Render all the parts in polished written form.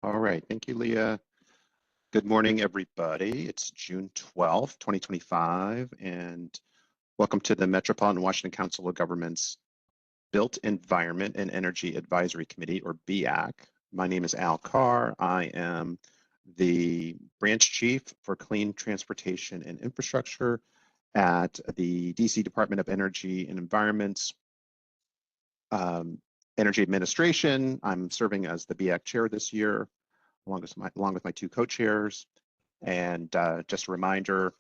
All right, thank you, Leah. Good morning, everybody. It's June 12th, 2025, and welcome to the Metropolitan Washington Council of Governments Built Environment and Energy Advisory Committee, or BEAC. My name is Al Carr. I am the branch chief for clean transportation and infrastructure at the DC Department of Energy and Environment's Energy Administration. I'm serving as the BEAC chair this year, along with my two co-chairs. And just a reminder,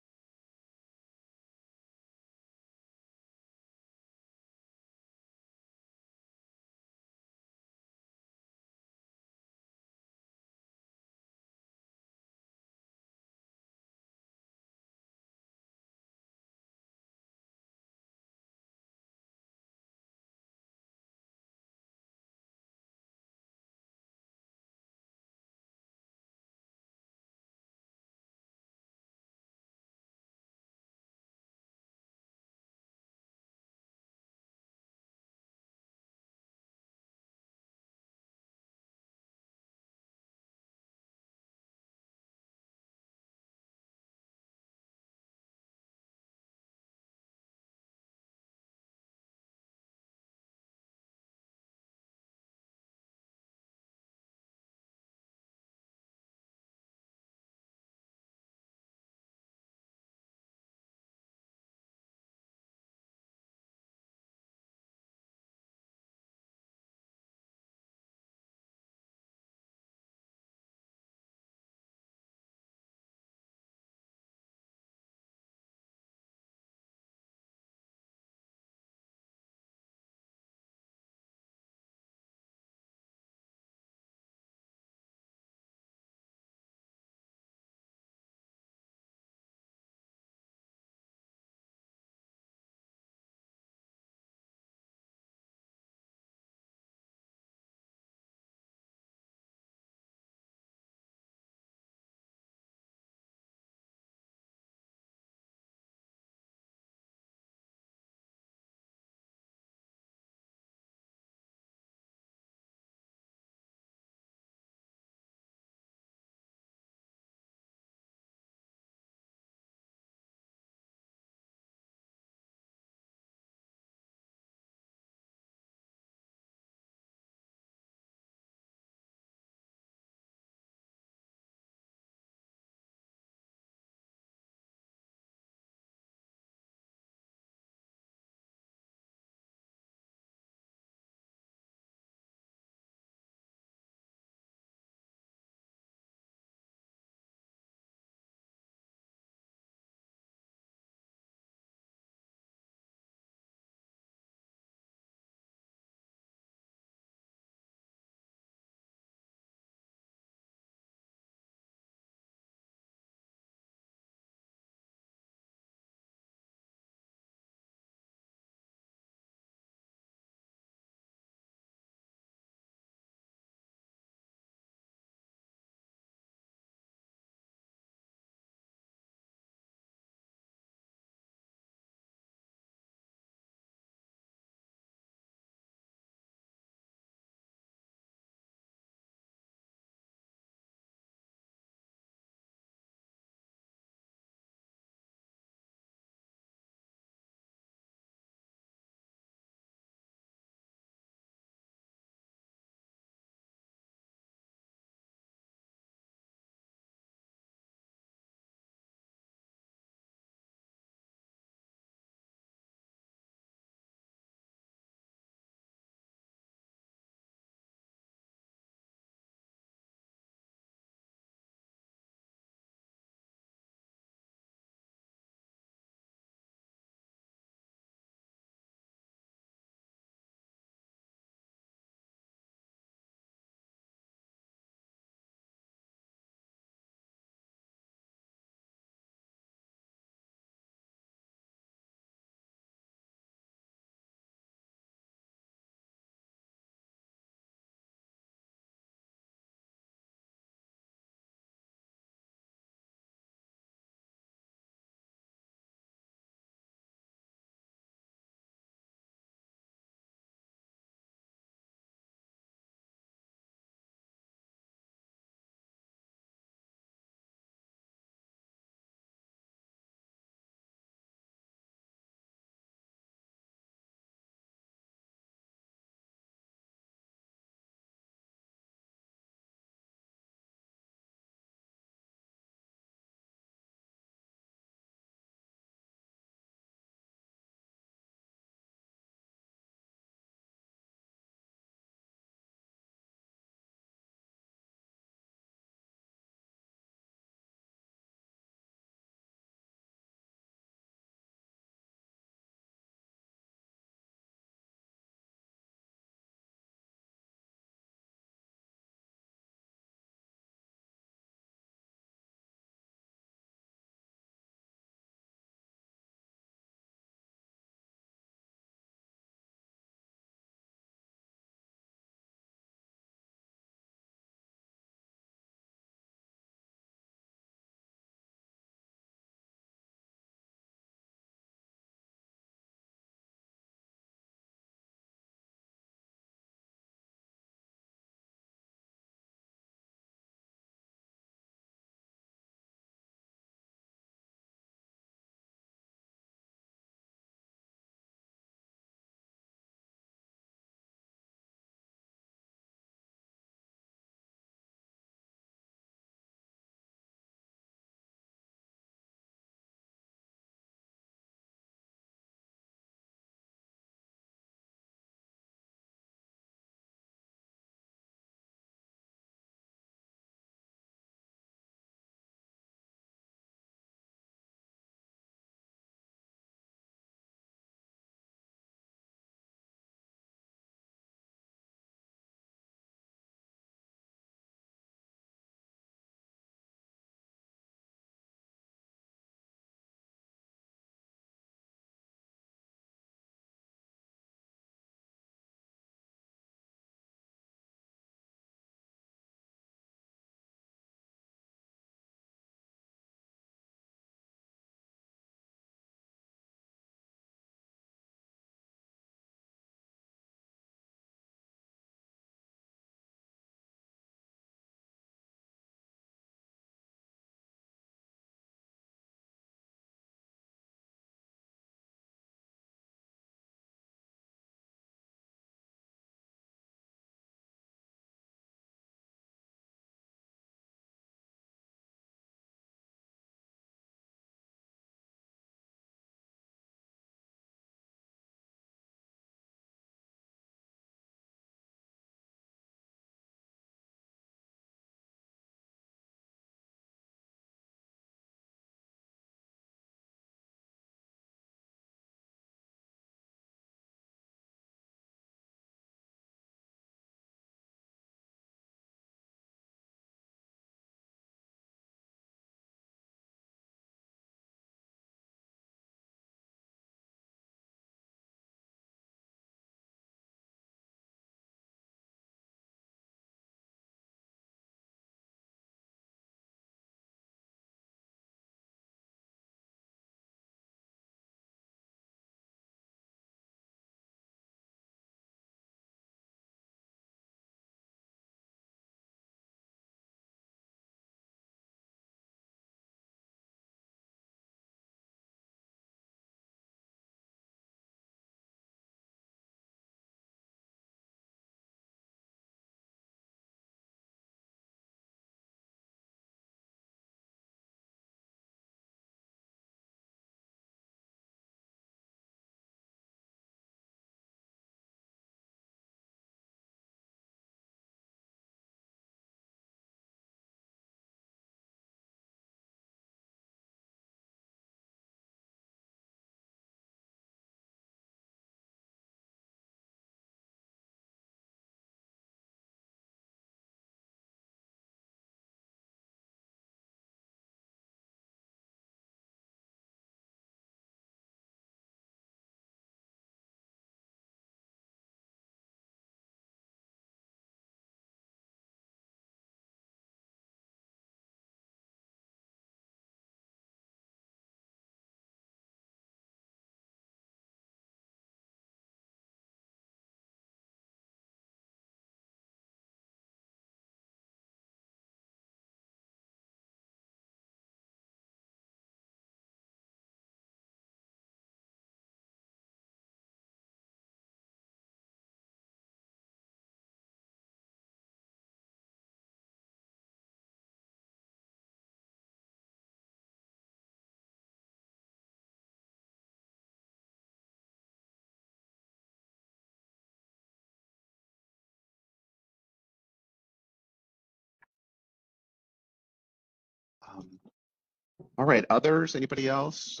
All right, others, anybody else?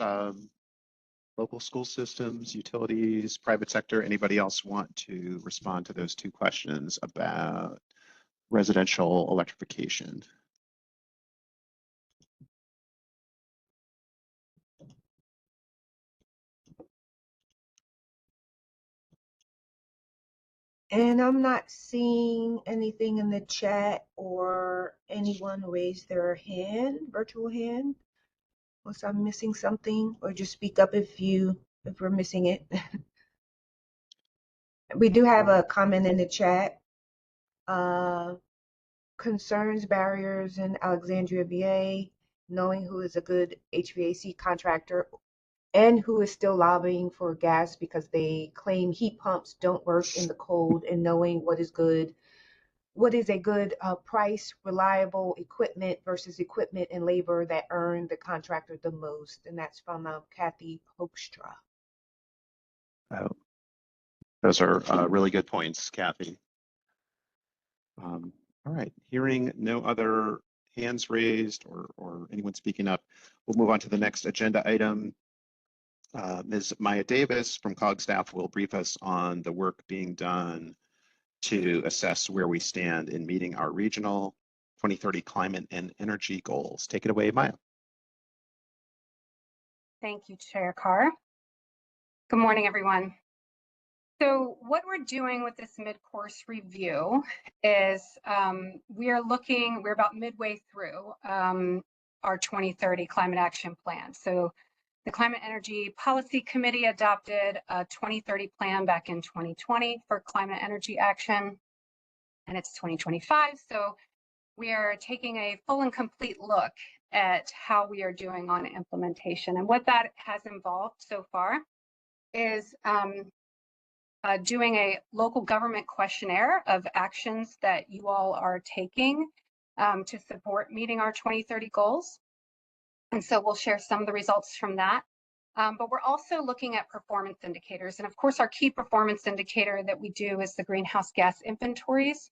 Local school systems, utilities, private sector, anybody else want to respond to those two questions about residential electrification? And I'm not seeing anything in the chat or anyone raise their hand, virtual hand. Unless I'm missing something, or just speak up if we're missing it. We do have a comment in the chat. Concerns, barriers in Alexandria, VA, knowing who is a good HVAC contractor and who is still lobbying for gas because they claim heat pumps don't work in the cold, and knowing what is a good price, reliable equipment versus equipment and labor that earn the contractor the most. And that's from Kathy Hoekstra. Oh, those are really good points, Kathy. All right, hearing no other hands raised or anyone speaking up, we'll move on to the next agenda item. Ms. Maya Davis from COG staff will brief us on the work being done to assess where we stand in meeting our regional 2030 climate and energy goals. Take it away, Maya. Thank you, Chair Carr. Good morning, everyone. So what we're doing with this mid-course review is we're about midway through our 2030 climate action plan. So the Climate Energy Policy Committee adopted a 2030 plan back in 2020 for climate energy action, and it's 2025. So we are taking a full and complete look at how we are doing on implementation. And what that has involved so far is doing a local government questionnaire of actions that you all are taking to support meeting our 2030 goals. And so we'll share some of the results from that. But we're also looking at performance indicators. And of course, our key performance indicator that we do is the greenhouse gas inventories,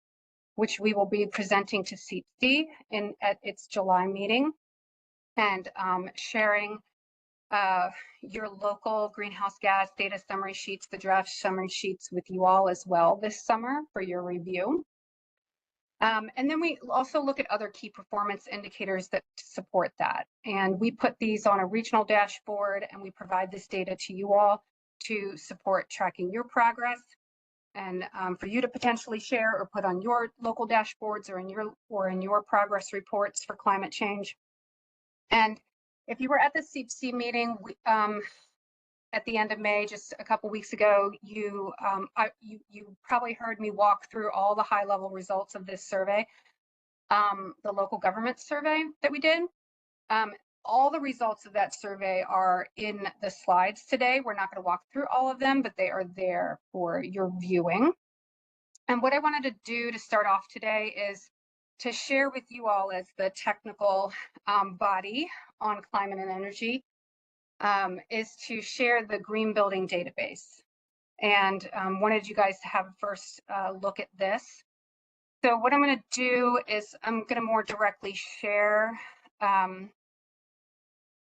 which we will be presenting to CEPC at its July meeting, and sharing your local greenhouse gas data summary sheets, the draft summary sheets with you all as well this summer for your review. And then we also look at other key performance indicators that support that. And we put these on a regional dashboard, and we provide this data to you all to support tracking your progress, and for you to potentially share or put on your local dashboards or in your progress reports for climate change. And if you were at the CEPC meeting at the end of May, just a couple weeks ago, you probably heard me walk through all the high-level results of this survey, the local government survey that we did. All the results of that survey are in the slides today. We're not going to walk through all of them, but they are there for your viewing. And what I wanted to do to start off today is to share with you all, as the technical body on climate and energy, is to share the green building database. And wanted you guys to have a first look at this. So what I'm going to do is I'm going to more directly share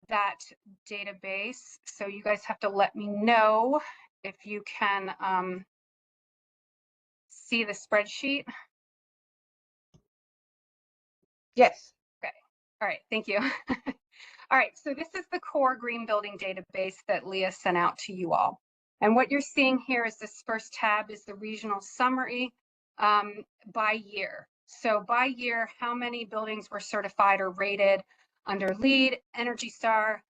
that database. So you guys have to let me know if you can see the spreadsheet. Yes. Okay. All right. Thank you. All right. So this is the core green building database that Leah sent out to you all. And what you're seeing here is this first tab is the regional summary by year. So by year, how many buildings were certified or rated under LEED, Energy Star,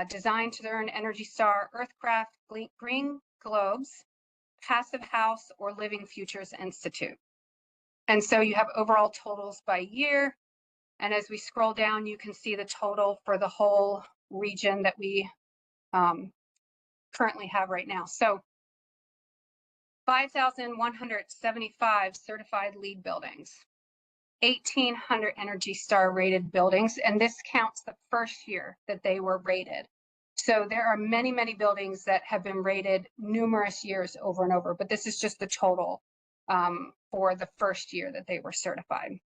Designed to Earn Energy Star, Earthcraft, Green Globes, Passive House, or Living Futures Institute. And so you have overall totals by year. And as we scroll down, you can see the total for the whole region that we currently have right now. So 5,175 certified LEED buildings, 1,800 Energy Star rated buildings, and this counts the first year that they were rated. So there are many, many buildings that have been rated numerous years over and over, but this is just the total for the first year that they were certified.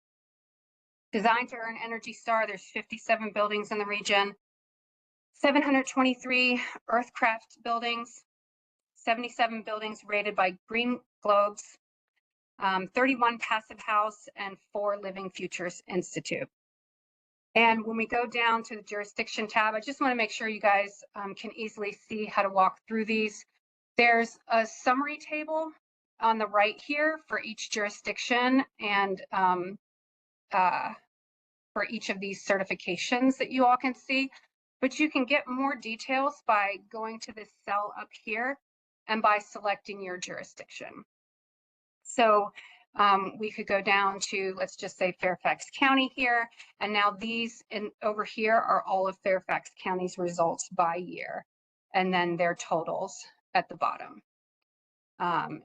Designed to Earn Energy Star, there's 57 buildings in the region, 723 Earthcraft buildings, 77 buildings rated by Green Globes, 31 Passive House, and 4 Living Futures Institute. And when we go down to the jurisdiction tab, I just want to make sure you guys can easily see how to walk through these. There's a summary table on the right here for each jurisdiction and for each of these certifications that you all can see. But you can get more details by going to this cell up here and by selecting your jurisdiction. So we could go down to, let's just say Fairfax County here. And now these over here are all of Fairfax County's results by year, and then their totals at the bottom.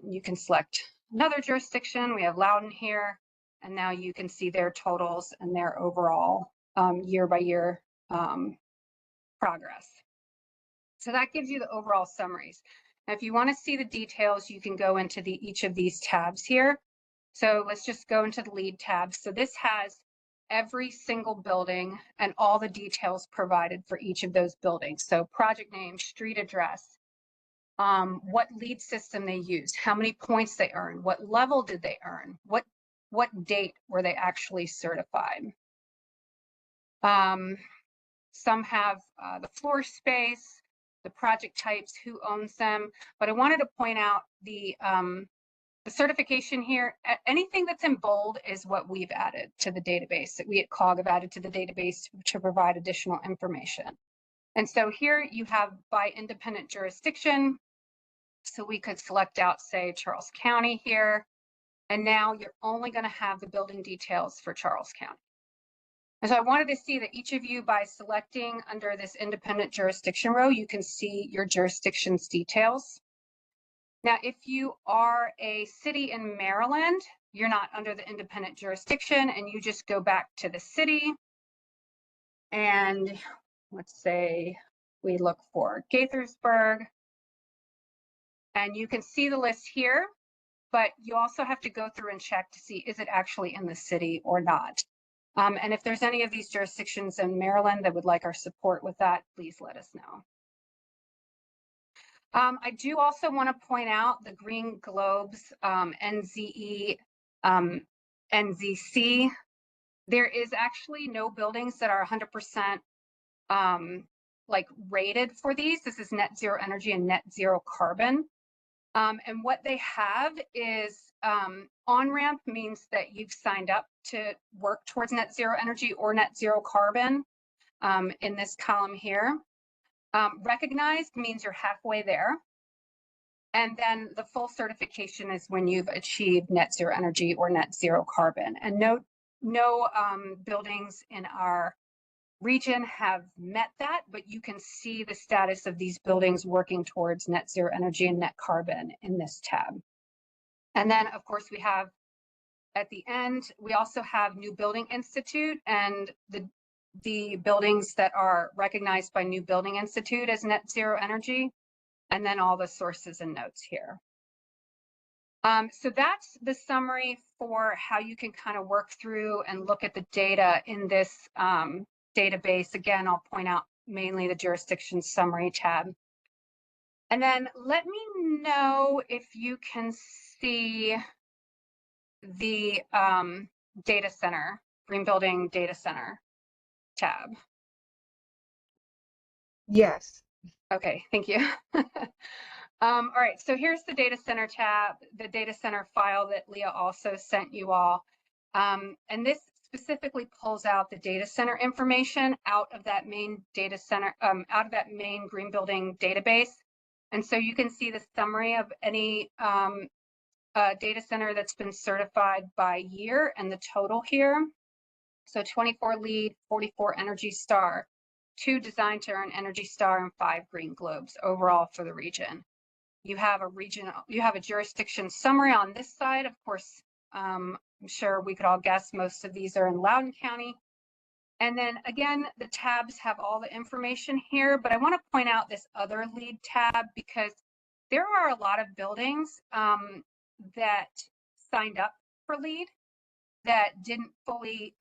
You can select another jurisdiction. We have Loudoun here, and now you can see their totals and their overall year by year progress. So that gives you the overall summaries. Now, if you want to see the details, you can go into each of these tabs here. So let's just go into the lead tab. So this has every single building and all the details provided for each of those buildings. So project name, street address, what lead system they used, how many points they earned, what level did they earn, what date were they actually certified. Some have the floor space, the project types, who owns them, but I wanted to point out the certification here. Anything that's in bold is what we've added to the database, that we at COG have added to the database to provide additional information. And so here you have by independent jurisdiction. So we could select out, say, Charles County here. And now you're only going to have the building details for Charles County. And so I wanted to see that each of you, by selecting under this independent jurisdiction row, you can see your jurisdiction's details. Now, if you are a city in Maryland, you're not under the independent jurisdiction, and you just go back to the city. And let's say we look for Gaithersburg. And you can see the list here, but you also have to go through and check to see, is it actually in the city or not? And if there's any of these jurisdictions in Maryland that would like our support with that, please let us know. I do also want to point out the Green Globes NZE NZC. There is actually no buildings that are 100% like rated for these. This is net zero energy and net zero carbon. And what they have is on-ramp means that you've signed up to work towards net zero energy or net zero carbon in this column here. Recognized means you're halfway there. And then the full certification is when you've achieved net zero energy or net zero carbon. And no buildings in our region have met that, but you can see the status of these buildings working towards net zero energy and net carbon in this tab. And then, of course, we have at the end, we also have New Building Institute and the buildings that are recognized by New Building Institute as net zero energy, and then all the sources and notes here. So that's the summary for how you can kind of work through and look at the data in this database. Again, I'll point out mainly the jurisdiction summary tab. And then let me know if you can see the data center, Green Building Data Center tab. Yes. Okay, thank you. All right, so here's the data center tab, the data center file that Leah also sent you all. And this specifically pulls out the data center information out of that main data center, out of that main Green Building database. And so you can see the summary of any data center that's been certified by year and the total here. So 24 LEED, 44 Energy Star, 2 Design to Earn Energy Star, and 5 Green Globes overall for the region. You have a jurisdiction summary on this side. Of course, I'm sure we could all guess most of these are in Loudoun County. And then again, the tabs have all the information here, but I want to point out this other LEED tab because there are a lot of buildings that signed up for LEED that didn't fully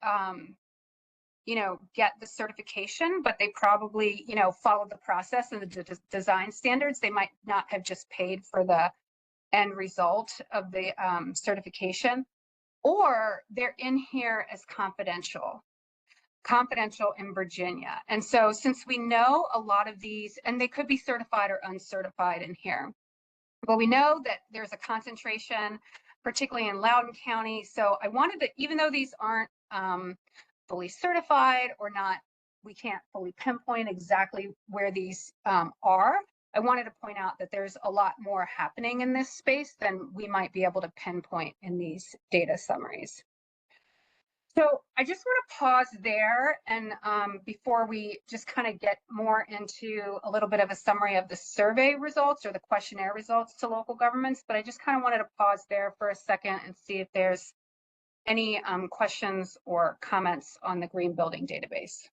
get the certification, but they probably, follow the process and the design standards. They might not have just paid for the end result of the certification, or they're in here as confidential in Virginia. And so since we know a lot of these, and they could be certified or uncertified in here, but we know that there's a concentration, particularly in Loudoun County. So I wanted to, even though these aren't fully certified or not, we can't fully pinpoint exactly where these are. I wanted to point out that there's a lot more happening in this space than we might be able to pinpoint in these data summaries. So I just want to pause there, and before we just kind of get more into a little bit of a summary of the survey results or the questionnaire results to local governments, but I just kind of wanted to pause there for a second and see if there's any questions or comments on the green building database.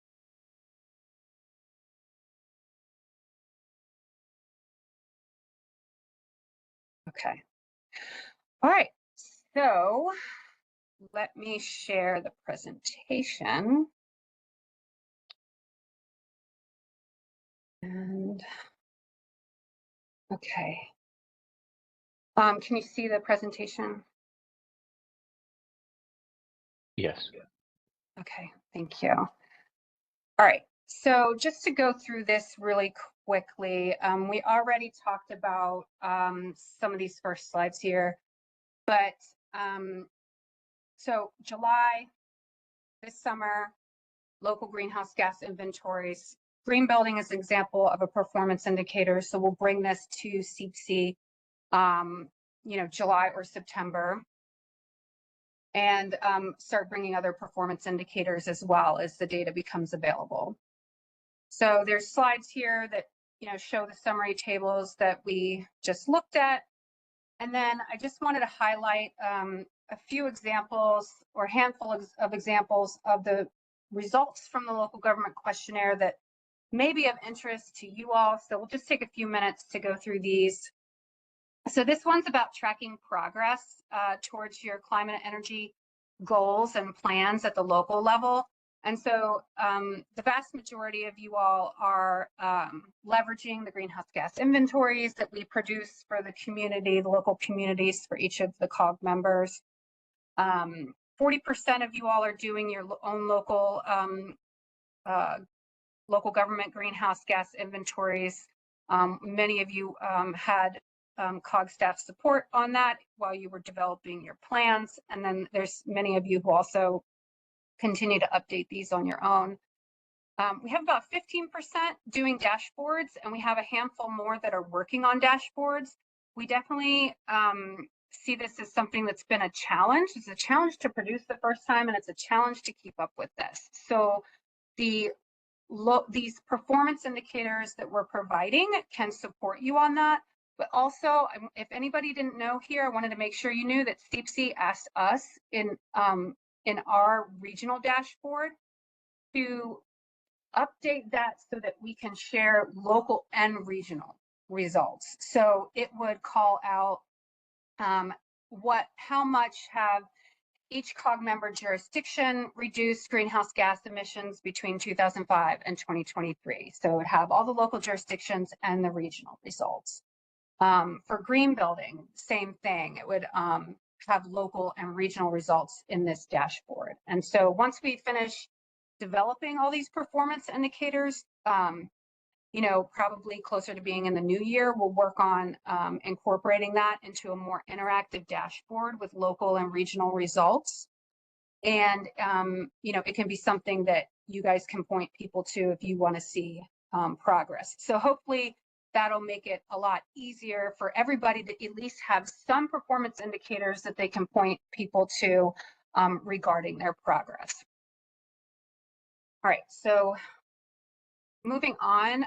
Okay. All right. So let me share the presentation. And okay. Can you see the presentation? Yes. Okay, thank you. All right, so just to go through this really quickly, we already talked about some of these first slides here, but so July, this summer, local greenhouse gas inventories. Green building is an example of a performance indicator, so we'll bring this to CPC, July or September, and start bringing other performance indicators as well as the data becomes available. So there's slides here that show the summary tables that we just looked at. And then I just wanted to highlight a few examples or a handful of examples of the results from the local government questionnaire that may be of interest to you all. So we'll just take a few minutes to go through these. So this one's about tracking progress towards your climate and energy goals and plans at the local level. And so the vast majority of you all are leveraging the greenhouse gas inventories that we produce for the community, the local communities for each of the COG members. 40% of you all are doing your own local government greenhouse gas inventories. Many of you had COG staff support on that while you were developing your plans. And then there's many of you who also continue to update these on your own. We have about 15% doing dashboards, and we have a handful more that are working on dashboards. We definitely see this as something that's been a challenge. It's a challenge to produce the first time, and it's a challenge to keep up with this. So these performance indicators that we're providing can support you on that. But also, if anybody didn't know here, I wanted to make sure you knew that CPC asked us in our regional dashboard to update that so that we can share local and regional results. So it would call out how much have each COG member jurisdiction reduced greenhouse gas emissions between 2005 and 2023. So it would have all the local jurisdictions and the regional results. For green building, same thing. It would have local and regional results in this dashboard. And so once we finish developing all these performance indicators, probably closer to being in the new year, we'll work on incorporating that into a more interactive dashboard with local and regional results. And, it can be something that you guys can point people to if you want to see progress. So hopefully that'll make it a lot easier for everybody to at least have some performance indicators that they can point people to regarding their progress. All right, so moving on,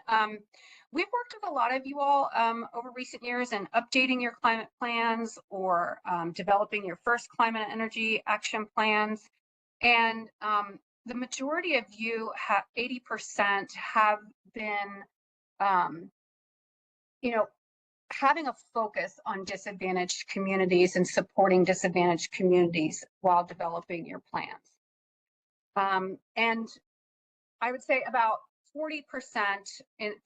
we've worked with a lot of you all over recent years in updating your climate plans or developing your first climate and energy action plans. And the majority of you, 80%, have been having a focus on disadvantaged communities and supporting disadvantaged communities while developing your plans. And I would say about 40%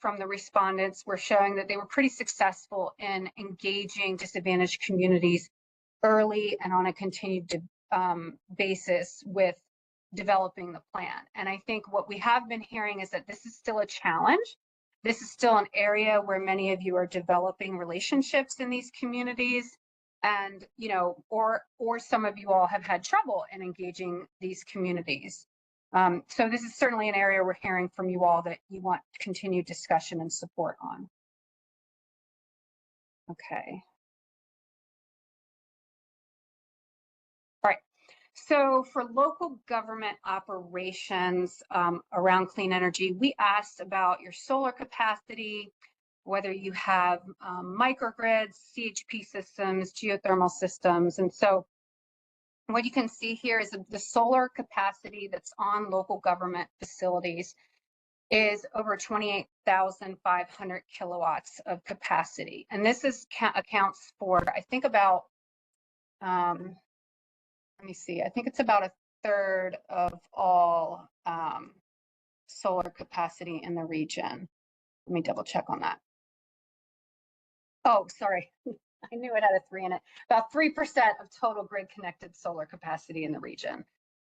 from the respondents were showing that they were pretty successful in engaging disadvantaged communities early and on a continued basis with developing the plan. And I think what we have been hearing is that this is still a challenge. This is still an area where many of you are developing relationships in these communities, and or some of you all have had trouble in engaging these communities. So this is certainly an area we're hearing from you all that you want continued discussion and support on. Okay. All right. So for local government operations around clean energy, we asked about your solar capacity, whether you have microgrids, CHP systems, geothermal systems. And so what you can see here is the solar capacity that's on local government facilities is over 28,500 kilowatts of capacity. And this accounts for, I think about, let me see, I think it's about a third of all solar capacity in the region. Let me double check on that. Oh, sorry. I knew it had a 3 in it. About 3% of total grid connected solar capacity in the region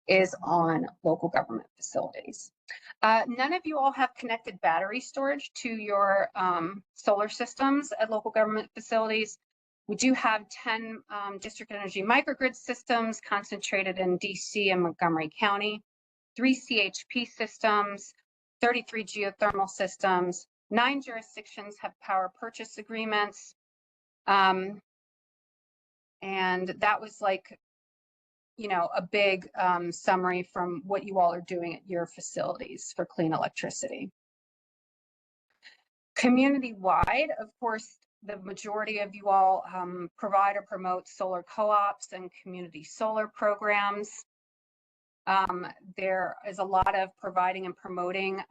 is on local government facilities. None of you all have connected battery storage to your solar systems at local government facilities. We do have 10 district energy microgrid systems concentrated in DC and Montgomery County, 3 CHP systems, 33 geothermal systems, 9 jurisdictions have power purchase agreements. And that was like, a big summary from what you all are doing at your facilities for clean electricity. Community-wide, of course, the majority of you all provide or promote solar co-ops and community solar programs. There is a lot of providing and promoting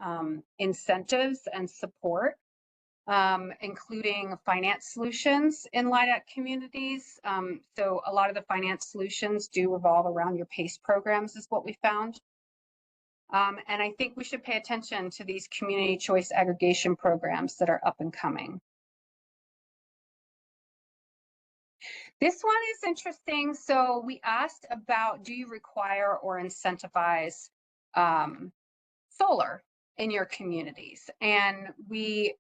incentives and support, including finance solutions in LIDAC communities. So a lot of the finance solutions do revolve around your PACE programs is what we found. And I think we should pay attention to these community choice aggregation programs that are up and coming. This one is interesting. So we asked about, do you require or incentivize solar in your communities? And we,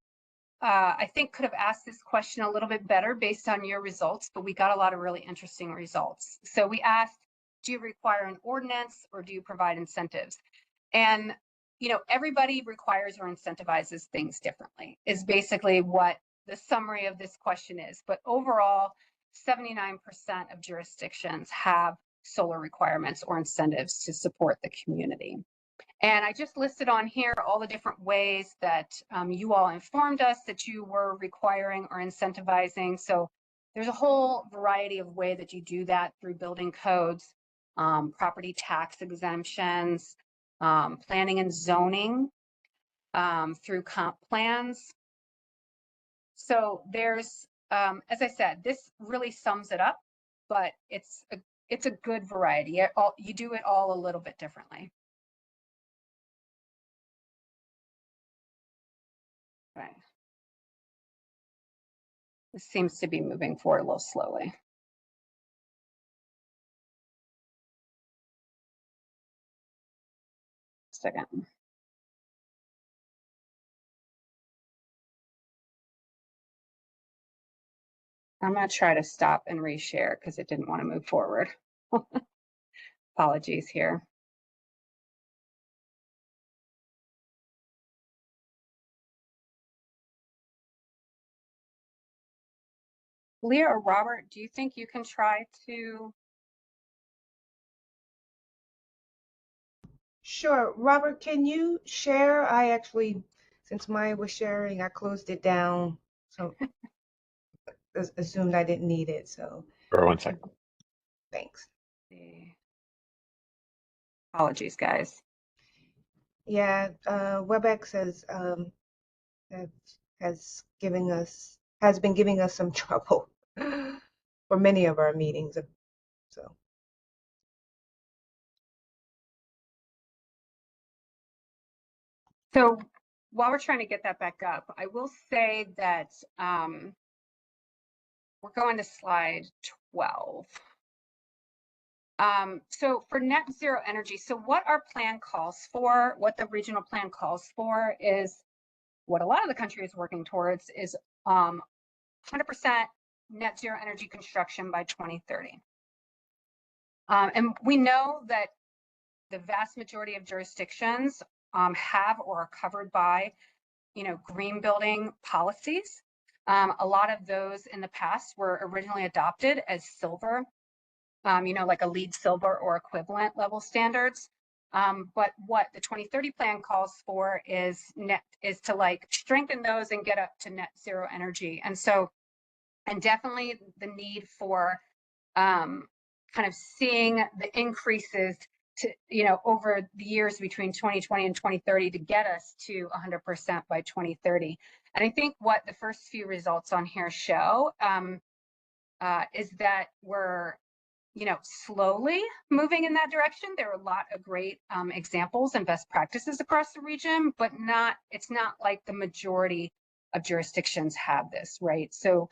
I think, could have asked this question a little bit better based on your results, but we got a lot of really interesting results. So we asked, do you require an ordinance or do you provide incentives? And, everybody requires or incentivizes things differently, is basically what the summary of this question is. But overall, 79% of jurisdictions have solar requirements or incentives to support the community. And I just listed on here all the different ways that you all informed us that you were requiring or incentivizing. So there's a whole variety of ways that you do that through building codes, property tax exemptions, planning and zoning, through comp plans. So there's, as I said, this really sums it up, but it's a good variety. You do it all a little bit differently. Okay. This seems to be moving forward a little slowly. Second. I'm going to try to stop and reshare because it didn't want to move forward. Apologies here. Leah or Robert, do you think you can try to? Sure. Robert, can you share? I actually, since mine was sharing, I closed it down. So assumed I didn't need it. So For 1 second. thanks. Apologies, guys. Yeah, WebEx has been giving us some trouble for many of our meetings. So So while we're trying to get that back up, I will say that we're going to slide 12. So for net zero energy, so what our plan calls for, what the regional plan calls for is what a lot of the country is working towards is 100% net zero energy construction by 2030. And we know that the vast majority of jurisdictions have or are covered by, green building policies. A lot of those in the past were originally adopted as silver, like a LEED silver or equivalent level standards. But what the 2030 plan calls for is to like strengthen those and get up to net zero energy. And so, and definitely the need for kind of seeing the increases to, over the years between 2020 and 2030 to get us to 100% by 2030. And I think what the first few results on here show is that we're, slowly moving in that direction. There are a lot of great examples and best practices across the region, but it's not like the majority of jurisdictions have this, right? So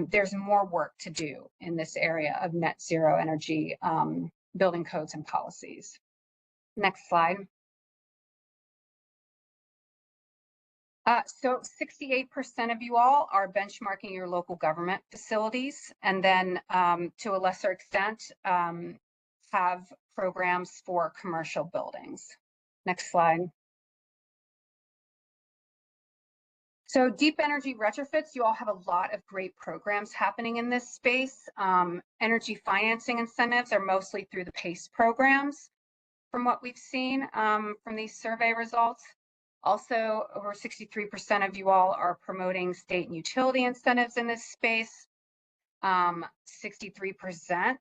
there's more work to do in this area of net zero energy building codes and policies. Next slide. So 68% of you all are benchmarking your local government facilities, and then to a lesser extent, have programs for commercial buildings. Next slide. So deep energy retrofits, you all have a lot of great programs happening in this space. Energy financing incentives are mostly through the PACE programs from what we've seen from these survey results. Also, over 63% of you all are promoting state and utility incentives in this space. 63%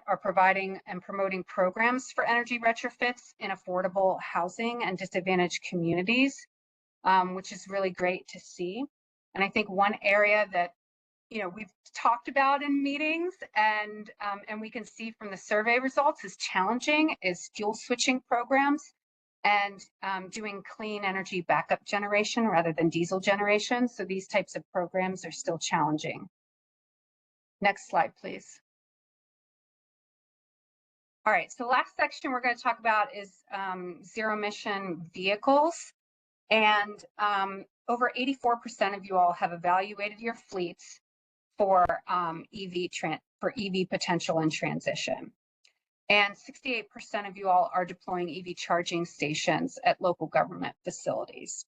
are providing and promoting programs for energy retrofits in affordable housing and disadvantaged communities, which is really great to see. And I think one area that we've talked about in meetings and we can see from the survey results is challenging is fuel switching programs and doing clean energy backup generation rather than diesel generation. So these types of programs are still challenging. Next slide, please. All right, so the last section we're going to talk about is zero emission vehicles. And over 84% of you all have evaluated your fleets for EV potential and transition. And 68% of you all are deploying EV charging stations at local government facilities.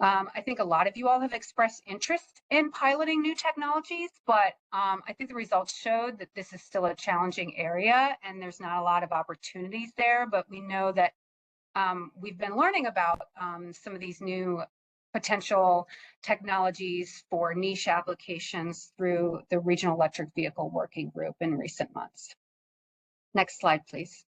I think a lot of you all have expressed interest in piloting new technologies, but I think the results showed that this is still a challenging area and there's not a lot of opportunities there, but we know that we've been learning about some of these new potential technologies for niche applications through the Regional Electric Vehicle Working Group in recent months. Next slide, please.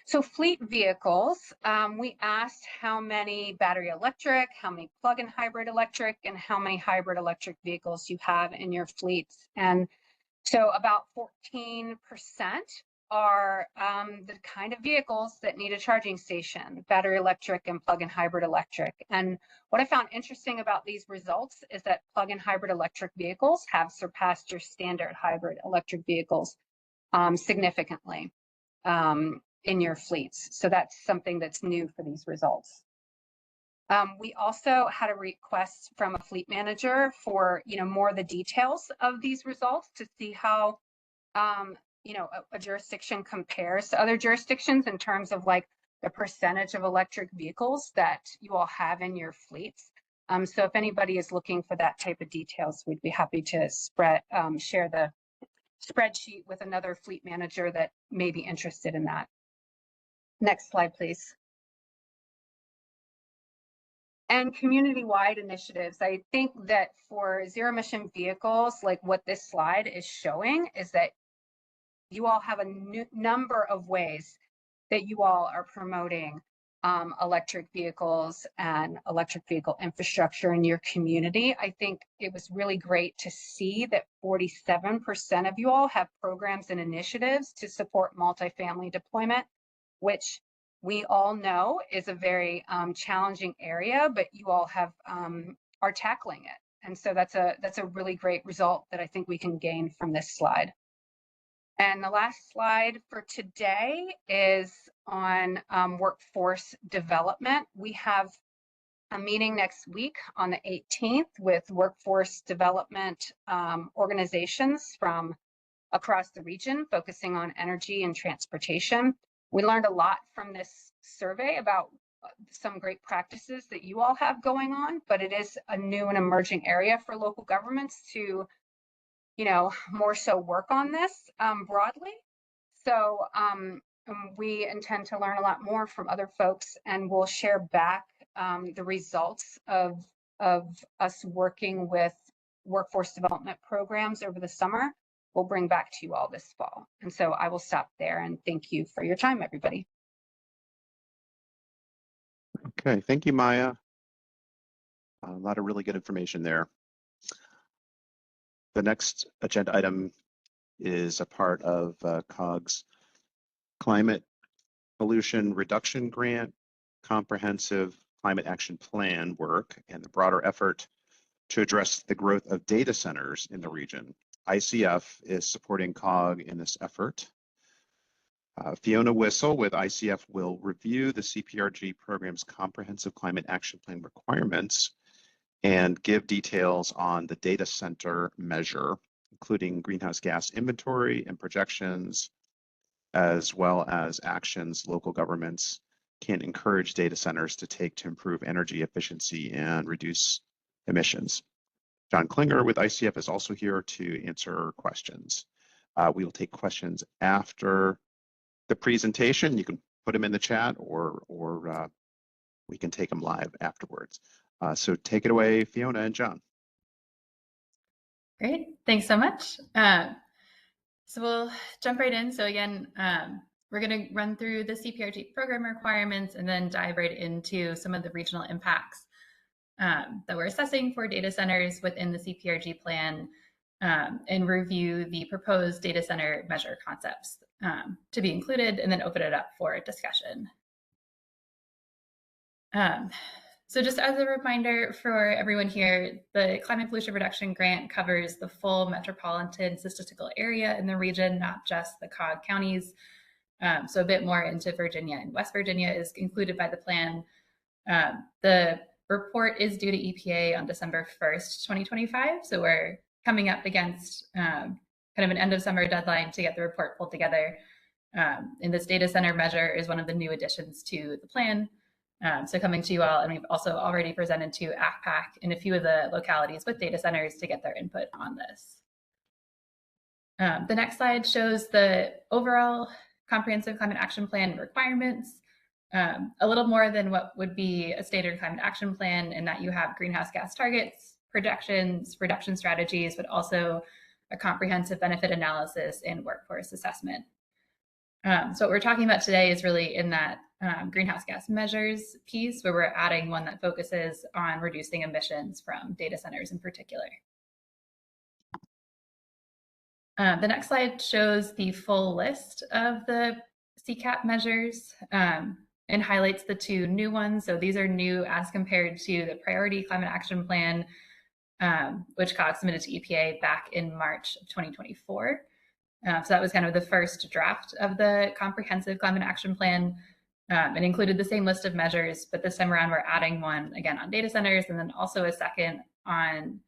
So fleet vehicles, we asked how many battery electric, how many plug-in hybrid electric, and how many hybrid electric vehicles you have in your fleets. And so about 14% are the kind of vehicles that need a charging station, battery electric and plug-in hybrid electric. And what I found interesting about these results is that plug-in hybrid electric vehicles have surpassed your standard hybrid electric vehicles significantly in your fleets. So that's something that's new for these results. We also had a request from a fleet manager for more of the details of these results to see how a jurisdiction compares to other jurisdictions in terms of like the percentage of electric vehicles that you all have in your fleets. So if anybody is looking for that type of details, we'd be happy to share the spreadsheet with another fleet manager that may be interested in that. Next slide, please. And community-wide initiatives. I think that for zero emission vehicles, like what this slide is showing is that you all have a number of ways that you all are promoting electric vehicles and electric vehicle infrastructure in your community. I think it was really great to see that 47% of you all have programs and initiatives to support multifamily deployment, which we all know is a very challenging area, but you all have are tackling it. And so that's a really great result that I think we can gain from this slide. And the last slide for today is on workforce development. We have a meeting next week on the 18th with workforce development organizations from across the region, focusing on energy and transportation. We learned a lot from this survey about some great practices that you all have going on, but it is a new and emerging area for local governments to, more so work on this broadly. So we intend to learn a lot more from other folks, and we'll share back the results of us working with workforce development programs over the summer. We'll bring back to you all this fall. And so I will stop there and thank you for your time, everybody. Okay, thank you, Maya. A lot of really good information there. The next agenda item is a part of COG's Climate Pollution Reduction Grant, Comprehensive Climate Action Plan work, and the broader effort to address the growth of data centers in the region. ICF is supporting COG in this effort. Fiona Whistle with ICF will review the CPRG program's comprehensive climate action plan requirements and give details on the data center measure, including greenhouse gas inventory and projections, as well as actions local governments can encourage data centers to take to improve energy efficiency and reduce emissions. John Klinger with ICF is also here to answer questions. We will take questions after the presentation. You can put them in the chat or we can take them live afterwards. So take it away, Fiona and John. Great, thanks so much. So we'll jump right in. So again, we're going to run through the CPRG program requirements and then dive right into some of the regional impacts that we're assessing for data centers within the CPRG plan, and review the proposed data center measure concepts to be included, and then open it up for discussion. So just as a reminder for everyone here, the Climate Pollution Reduction Grant covers the full metropolitan statistical area in the region, not just the COG counties. So a bit more into Virginia and West Virginia is included by the plan. The report is due to EPA on December 1st, 2025. So we're coming up against kind of an end of summer deadline to get the report pulled together. And this data center measure is one of the new additions to the plan. So coming to you all, and we've also already presented to ACPAC in a few of the localities with data centers to get their input on this. The next slide shows the overall comprehensive climate action plan requirements, a little more than what would be a standard climate action plan, in that you have greenhouse gas targets, projections, reduction strategies, but also a comprehensive benefit analysis and workforce assessment. So what we're talking about today is really in that greenhouse gas measures piece, where we're adding one that focuses on reducing emissions from data centers in particular. The next slide shows the full list of the CCAP measures and highlights the two new ones. So these are new as compared to the Priority Climate Action Plan, which COG submitted to EPA back in March of 2024. So that was kind of the first draft of the Comprehensive Climate Action Plan. It included the same list of measures, but this time around we're adding one again on data centers, and then also a second on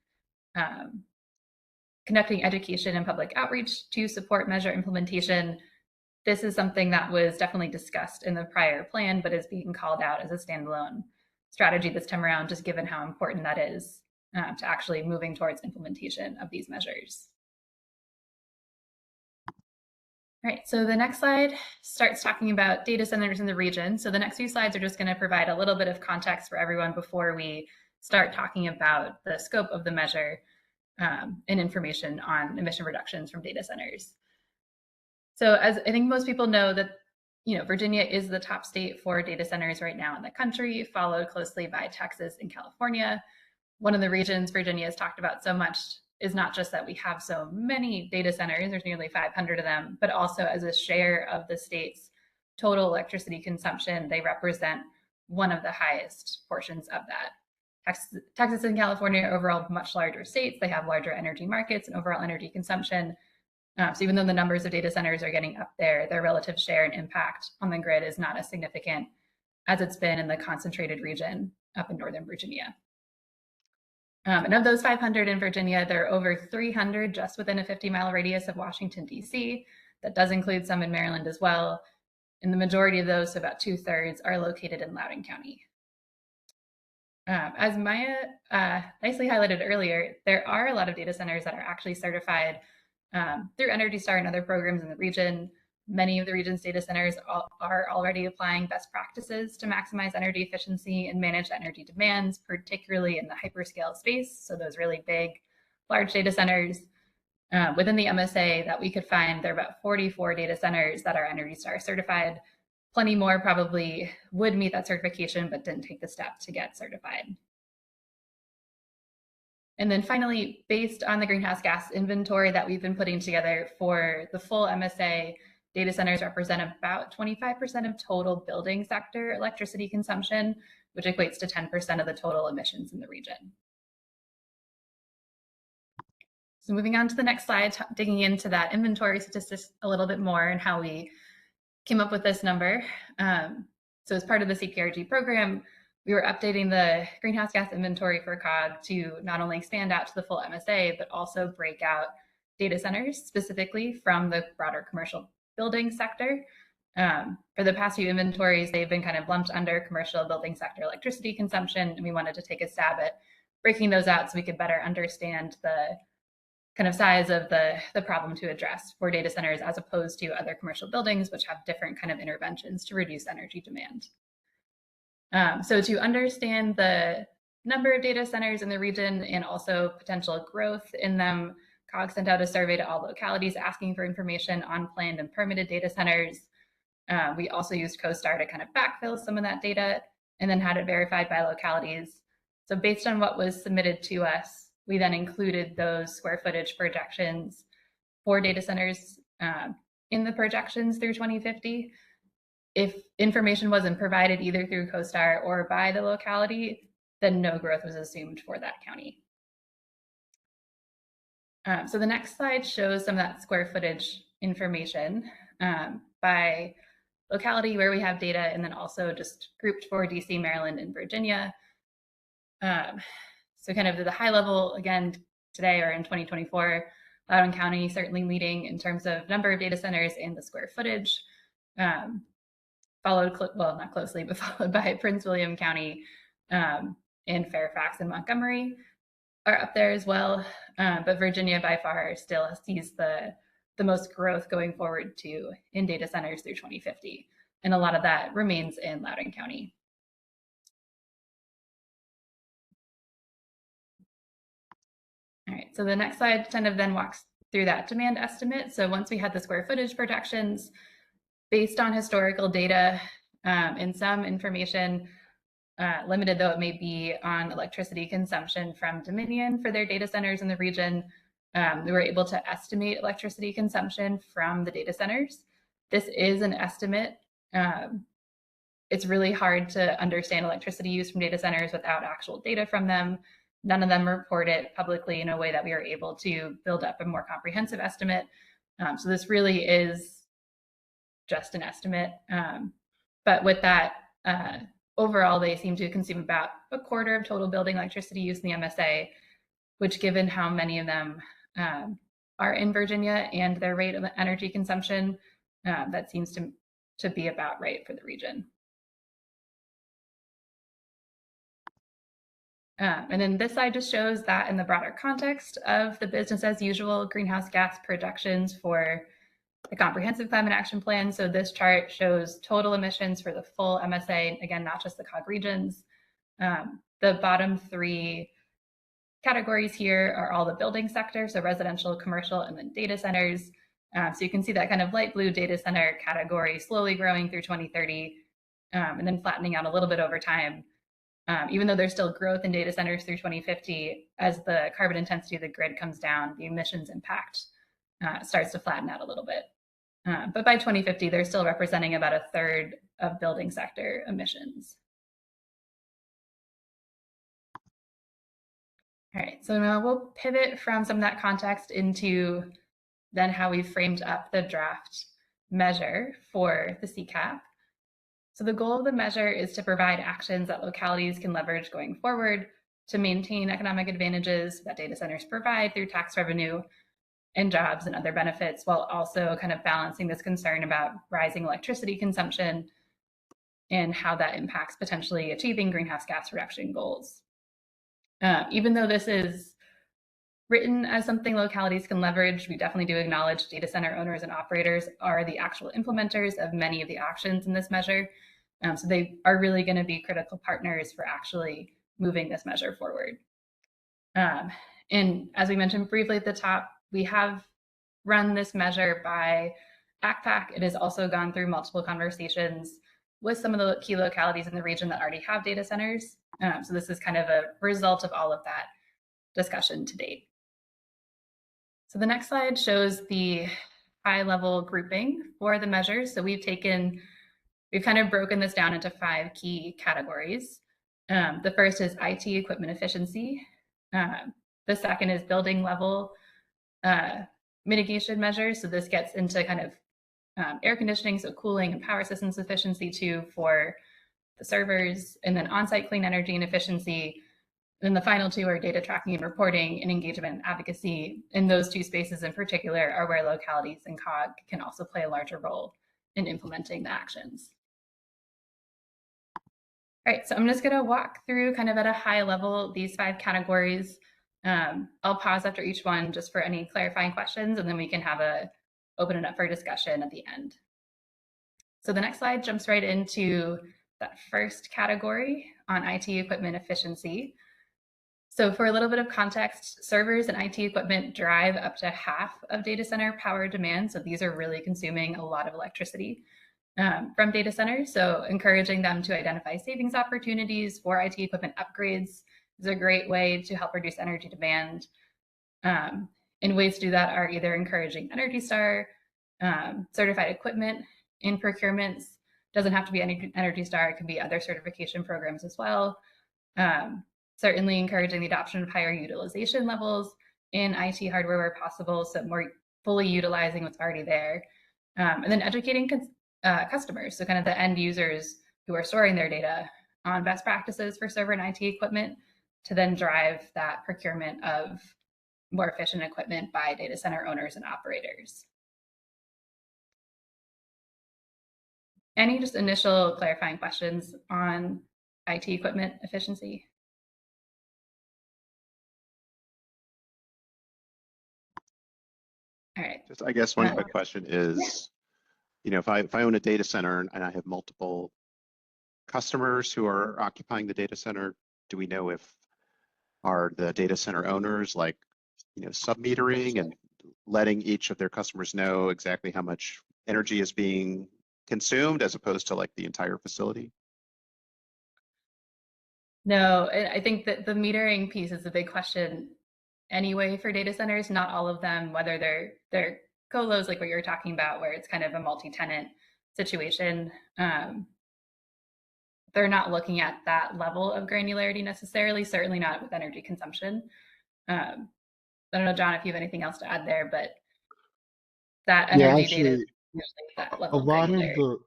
conducting education and public outreach to support measure implementation. This is something that was definitely discussed in the prior plan, but is being called out as a standalone strategy this time around, just given how important that is to actually moving towards implementation of these measures. All right, so the next slide starts talking about data centers in the region. So the next few slides are just going to provide a little bit of context for everyone before we start talking about the scope of the measure and information on emission reductions from data centers. So as I think most people know, that Virginia is the top state for data centers right now in the country, followed closely by Texas and California. One of the reasons Virginia has talked about so much is not just that we have so many data centers, there's nearly 500 of them, but also as a share of the state's total electricity consumption, they represent one of the highest portions of that. Texas and California are overall much larger states. They have larger energy markets and overall energy consumption. So even though the numbers of data centers are getting up there, their relative share and impact on the grid is not as significant as it's been in the concentrated region up in Northern Virginia. And of those 500 in Virginia, there are over 300 just within a 50-mile radius of Washington, D.C. That does include some in Maryland as well. And the majority of those, so about 2/3, are located in Loudoun County. As Maya nicely highlighted earlier, there are a lot of data centers that are actually certified through Energy Star and other programs in the region. Many of the region's data centers are already applying best practices to maximize energy efficiency and manage energy demands, particularly in the hyperscale space. So those really big, large data centers. Within the MSA that we could find, there are about 44 data centers that are Energy Star certified. Plenty more probably would meet that certification, but didn't take the step to get certified. And then finally, based on the greenhouse gas inventory that we've been putting together for the full MSA, data centers represent about 25% of total building sector electricity consumption, which equates to 10% of the total emissions in the region. So moving on to the next slide, digging into that inventory statistics a little bit more and how we came up with this number. So as part of the CPRG program, we were updating the greenhouse gas inventory for COG to not only expand out to the full MSA, but also break out data centers specifically from the broader commercial building sector. For the past few inventories, they've been kind of lumped under commercial building sector electricity consumption, and we wanted to take a stab at breaking those out so we could better understand the kind of size of the problem to address for data centers as opposed to other commercial buildings, which have different kind of interventions to reduce energy demand. So to understand the number of data centers in the region and also potential growth in them, COG sent out a survey to all localities asking for information on planned and permitted data centers. We also used CoStar to kind of backfill some of that data and then had it verified by localities. So based on what was submitted to us, we then included those square footage projections for data centers in the projections through 2050. If information wasn't provided either through CoStar or by the locality, then no growth was assumed for that county. So the next slide shows some of that square footage information by locality where we have data, and then also just grouped for DC, Maryland, and Virginia. So kind of the high level, again, today or in 2024, Loudoun County certainly leading in terms of number of data centers and the square footage. Followed, well, not closely, but followed by Prince William County and Fairfax and Montgomery are up there as well. But Virginia by far still sees the most growth going forward to in data centers through 2050. And a lot of that remains in Loudoun County. All right, so the next slide kind of then walks through that demand estimate. So once we had the square footage projections, based on historical data and some information, limited though it may be, on electricity consumption from Dominion for their data centers in the region, we were able to estimate electricity consumption from the data centers. This is an estimate. It's really hard to understand electricity use from data centers without actual data from them. None of them report it publicly in a way that we are able to build up a more comprehensive estimate. So this really is just an estimate. But with that, overall, they seem to consume about a quarter of total building electricity use in the MSA, which, given how many of them are in Virginia and their rate of energy consumption, that seems to be about right for the region. And then this slide just shows that in the broader context of the business as usual greenhouse gas projections for the comprehensive climate action plan. So this chart shows total emissions for the full MSA, again, not just the COG regions. The bottom three categories here are all the building sector, so residential, commercial, and then data centers. So you can see that kind of light blue data center category slowly growing through 2030 and then flattening out a little bit over time. Even though there's still growth in data centers through 2050, as the carbon intensity of the grid comes down, the emissions impact starts to flatten out a little bit. But by 2050, they're still representing about a third of building sector emissions. All right, so now we'll pivot from some of that context into then how we framed up the draft measure for the CCAP. So the goal of the measure is to provide actions that localities can leverage going forward to maintain economic advantages that data centers provide through tax revenue and jobs and other benefits, while also kind of balancing this concern about rising electricity consumption and how that impacts potentially achieving greenhouse gas reduction goals. Even though this is written as something localities can leverage, we definitely do acknowledge data center owners and operators are the actual implementers of many of the actions in this measure. So they are really going to be critical partners for actually moving this measure forward. And as we mentioned briefly at the top, we have run this measure by ACPAC. It has also gone through multiple conversations with some of the key localities in the region that already have data centers. So this is kind of a result of all of that discussion to date. So the next slide shows the high-level grouping for the measures. So we've kind of broken this down into 5 key categories. The first is IT equipment efficiency. The second is building level mitigation measures. So this gets into kind of air conditioning, so cooling and power systems efficiency too for the servers, and then on-site clean energy and efficiency. Then the final 2 are data tracking and reporting and engagement and advocacy. And those 2 spaces in particular are where localities and COG can also play a larger role in implementing the actions. All right, so I'm just going to walk through kind of at a high level these 5 categories. I'll pause after each one just for any clarifying questions, and then we can open it up for discussion at the end. So the next slide jumps right into that first category on IT equipment efficiency. So for a little bit of context, servers and IT equipment drive up to half of data center power demand. So these are really consuming a lot of electricity from data centers. So encouraging them to identify savings opportunities for IT equipment upgrades is a great way to help reduce energy demand. And ways to do that are either encouraging Energy Star, certified equipment in procurements. Doesn't have to be Energy Star, it can be other certification programs as well. Certainly encouraging the adoption of higher utilization levels in IT hardware where possible, so more fully utilizing what's already there. And then educating customers, so kind of the end users who are storing their data on best practices for server and IT equipment to then drive that procurement of more efficient equipment by data center owners and operators. Any just initial clarifying questions on IT equipment efficiency? All right. Just, I guess one quick question is, you know, if I own a data center and I have multiple customers who are occupying the data center, do we know if are the data center owners like, you know, sub-metering and letting each of their customers know exactly how much energy is being consumed as opposed to like the entire facility? No, I think that the metering piece is a big question anyway for data centers. Not all of them, whether they're colos like what you're talking about, where it's kind of a multi-tenant situation, they're not looking at that level of granularity necessarily, certainly not with energy consumption. I don't know, John, if you have anything else to add there, but that energy data is usually that level of granularity.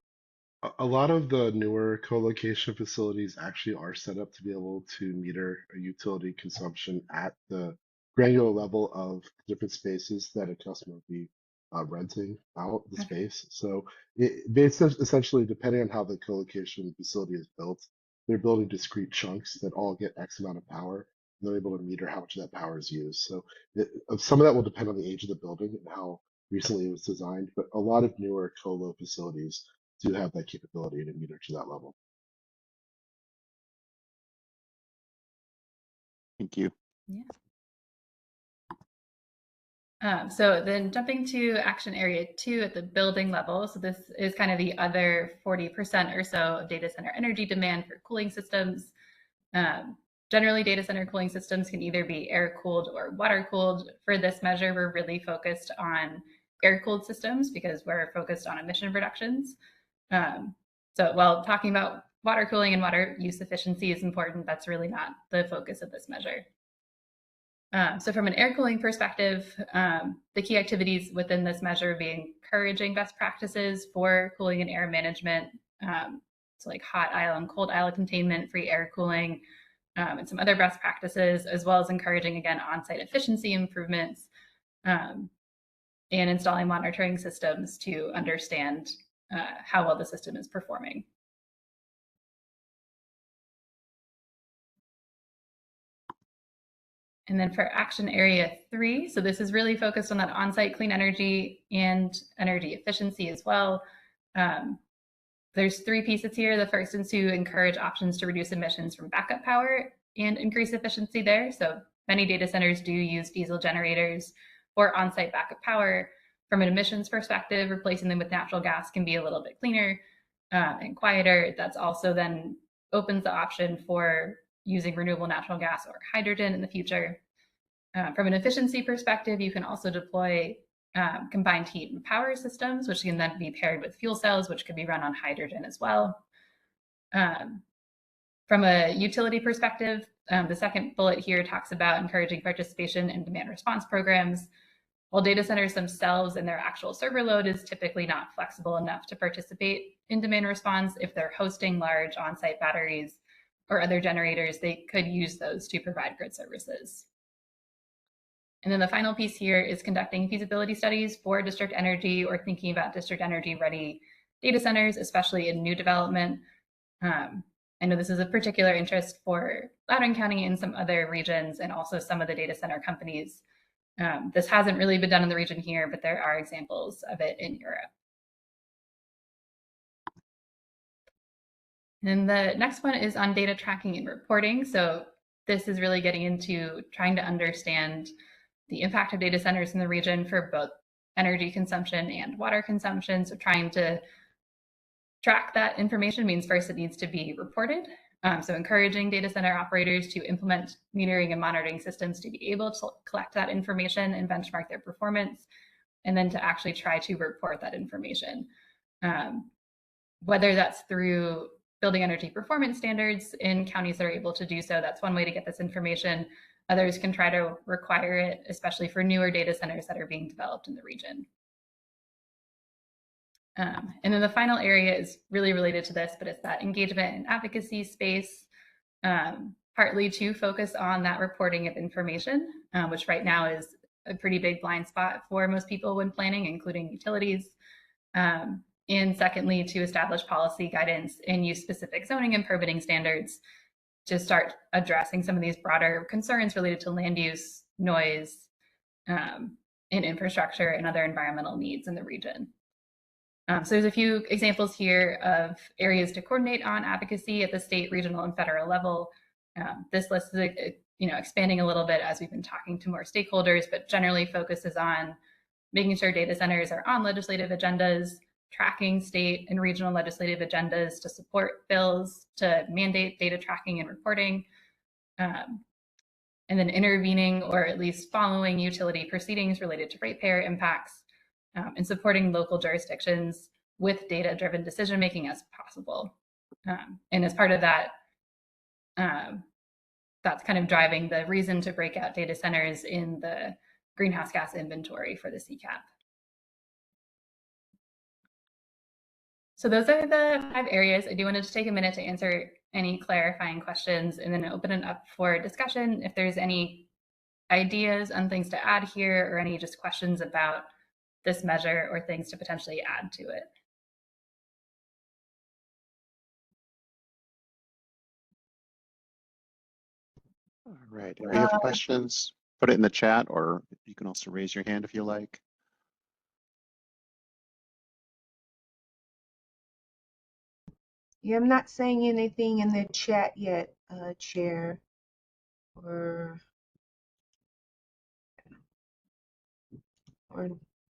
A lot of the newer co-location facilities actually are set up to be able to meter a utility consumption at the granular level of different spaces that a customer would be renting out the space. So it's essentially, depending on how the co-location facility is built, they're building discrete chunks that all get X amount of power, and they're able to meter how much of that power is used. So some of that will depend on the age of the building and how recently it was designed, but a lot of newer colo facilities do have that capability to meter to that level. Thank you. Yeah. So then jumping to action area 2 at the building level. So this is kind of the other 40% or so of data center energy demand for cooling systems. Generally, data center cooling systems can either be air cooled or water cooled. For this measure, we're really focused on air-cooled systems because we're focused on emission reductions. So while talking about water cooling and water use efficiency is important, that's really not the focus of this measure. So from an air cooling perspective, the key activities within this measure would be encouraging best practices for cooling and air management, so like hot aisle and cold aisle containment, free air cooling, and some other best practices, as well as encouraging, again, on-site efficiency improvements, and installing monitoring systems to understand how well the system is performing. And then for action area 3, so this is really focused on that on-site clean energy and energy efficiency as well. There's 3 pieces here. The first is to encourage options to reduce emissions from backup power and increase efficiency there. So many data centers do use diesel generators for on-site backup power. From an emissions perspective, replacing them with natural gas can be a little bit cleaner and quieter. That's also then opens the option for using renewable natural gas or hydrogen in the future. From an efficiency perspective, you can also deploy combined heat and power systems, which can then be paired with fuel cells, which could be run on hydrogen as well. From a utility perspective, the second bullet here talks about encouraging participation in demand response programs. While data centers themselves and their actual server load is typically not flexible enough to participate in demand response, if they're hosting large on-site batteries or other generators, they could use those to provide grid services. And then the final piece here is conducting feasibility studies for district energy or thinking about district energy ready data centers, especially in new development. I know this is a particular interest for Loudoun County and some other regions, and also some of the data center companies. This hasn't really been done in the region here, but there are examples of it in Europe. And then the next one is on data tracking and reporting. So this is really getting into trying to understand the impact of data centers in the region for both energy consumption and water consumption. So trying to track that information means first it needs to be reported. So encouraging data center operators to implement metering and monitoring systems to be able to collect that information and benchmark their performance, and then to actually try to report that information. Whether that's through building energy performance standards in counties that are able to do so, that's one way to get this information. Others can try to require it, especially for newer data centers that are being developed in the region. And then the final area is really related to this, but it's that engagement and advocacy space, partly to focus on that reporting of information, which right now is a pretty big blind spot for most people when planning, including utilities. And secondly, to establish policy guidance and use specific zoning and permitting standards to start addressing some of these broader concerns related to land use, noise, and infrastructure and other environmental needs in the region. So there's a few examples here of areas to coordinate on advocacy at the state, regional, and federal level. This list is expanding a little bit as we've been talking to more stakeholders, but generally focuses on making sure data centers are on legislative agendas, tracking state and regional legislative agendas to support bills to mandate data tracking and reporting, and then intervening or at least following utility proceedings related to ratepayer impacts, and supporting local jurisdictions with data-driven decision-making as possible. And as part of that, that's kind of driving the reason to break out data centers in the greenhouse gas inventory for the CCAP. So those are the 5 areas. I do want to just take a minute to answer any clarifying questions and then open it up for discussion. If there's any ideas on things to add here or any just questions about this measure or things to potentially add to it. All right. If you have questions, put it in the chat, or you can also raise your hand if you like. Yeah, I'm not saying anything in the chat yet, Chair. Or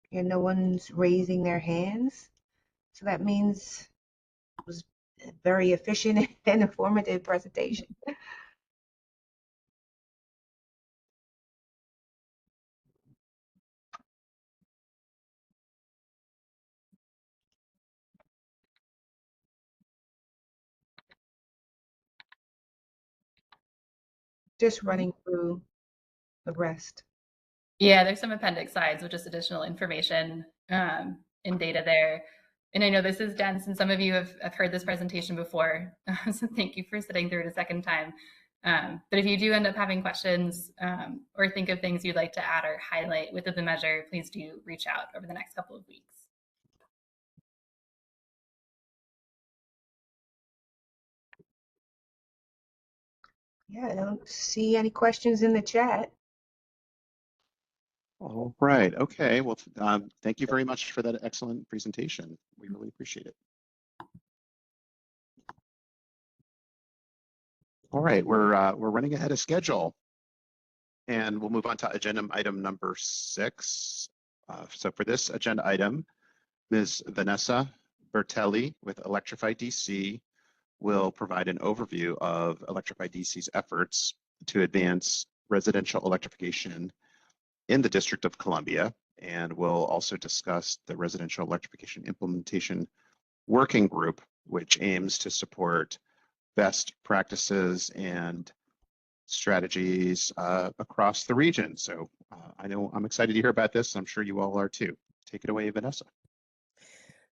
yeah, no one's raising their hands. So that means it was a very efficient and informative presentation. just running through the rest. Yeah, there's some appendix slides with just additional information and data there. And I know this is dense, and some of you have heard this presentation before, so thank you for sitting through it a second time. But if you do end up having questions or think of things you'd like to add or highlight within the measure, please do reach out over the next couple of weeks. Yeah, I don't see any questions in the chat. All right. Okay. Well, thank you very much for that excellent presentation. We really appreciate it. All right, we're running ahead of schedule, and we'll move on to agenda item number 6. So for this agenda item, Ms. Vanessa Bertelli with Electrify DC will provide an overview of Electrify DC's efforts to advance residential electrification in the District of Columbia, and we'll also discuss the Residential Electrification Implementation Working Group, which aims to support best practices and strategies across the region. So I know I'm excited to hear about this. I'm sure you all are too. Take it away, Vanessa.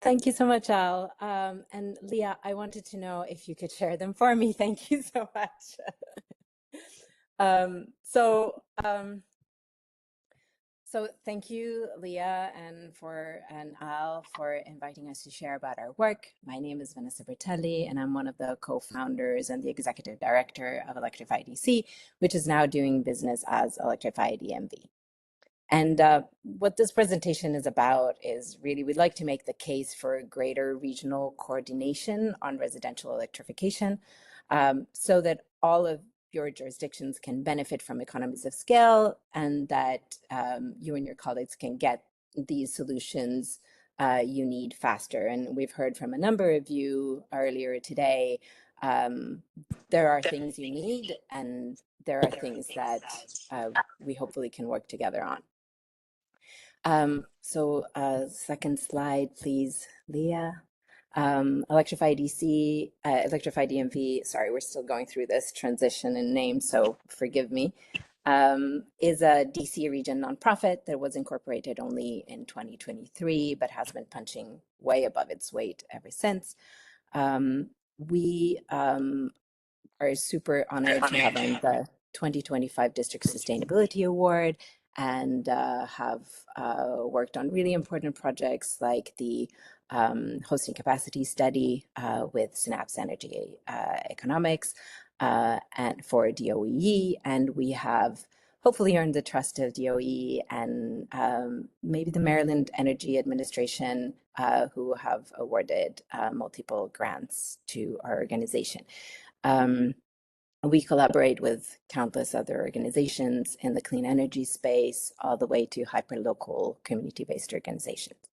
Thank you so much, Al. And Leah, I wanted to know if you could share them for me. Thank you so much. So thank you, Leah, and Al for inviting us to share about our work. My name is Vanessa Bertelli, and I'm one of the co-founders and the executive director of Electrify DC, which is now doing business as Electrify DMV. And what this presentation is about is really, we'd like to make the case for greater regional coordination on residential electrification so that all of your jurisdictions can benefit from economies of scale, and that you and your colleagues can get these solutions you need faster. And we've heard from a number of you earlier today, there are things you need, and there are things that we hopefully can work together on. Second slide, please, Leah. Electrify DC, Electrify DMV, sorry, we're still going through this transition in name, so forgive me, is a DC region nonprofit that was incorporated only in 2023, but has been punching way above its weight ever since. We are super honored to have earned the 2025 District Sustainability Award, and have worked on really important projects like the hosting capacity study with Synapse Energy Economics and for DOE. And we have hopefully earned the trust of DOE and maybe the Maryland Energy Administration, who have awarded multiple grants to our organization. We collaborate with countless other organizations in the clean energy space, all the way to hyperlocal community-based organizations.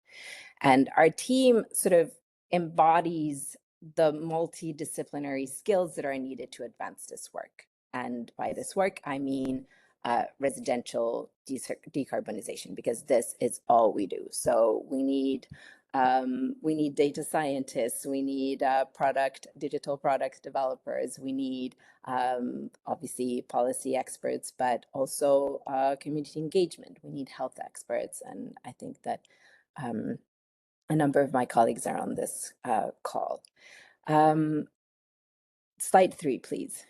And our team sort of embodies the multidisciplinary skills that are needed to advance this work. And by this work, I mean residential decarbonization, because this is all we do. So we need data scientists, we need digital product developers, we need obviously policy experts, but also community engagement. We need health experts, and I think that a number of my colleagues are on this call. Slide 3, please.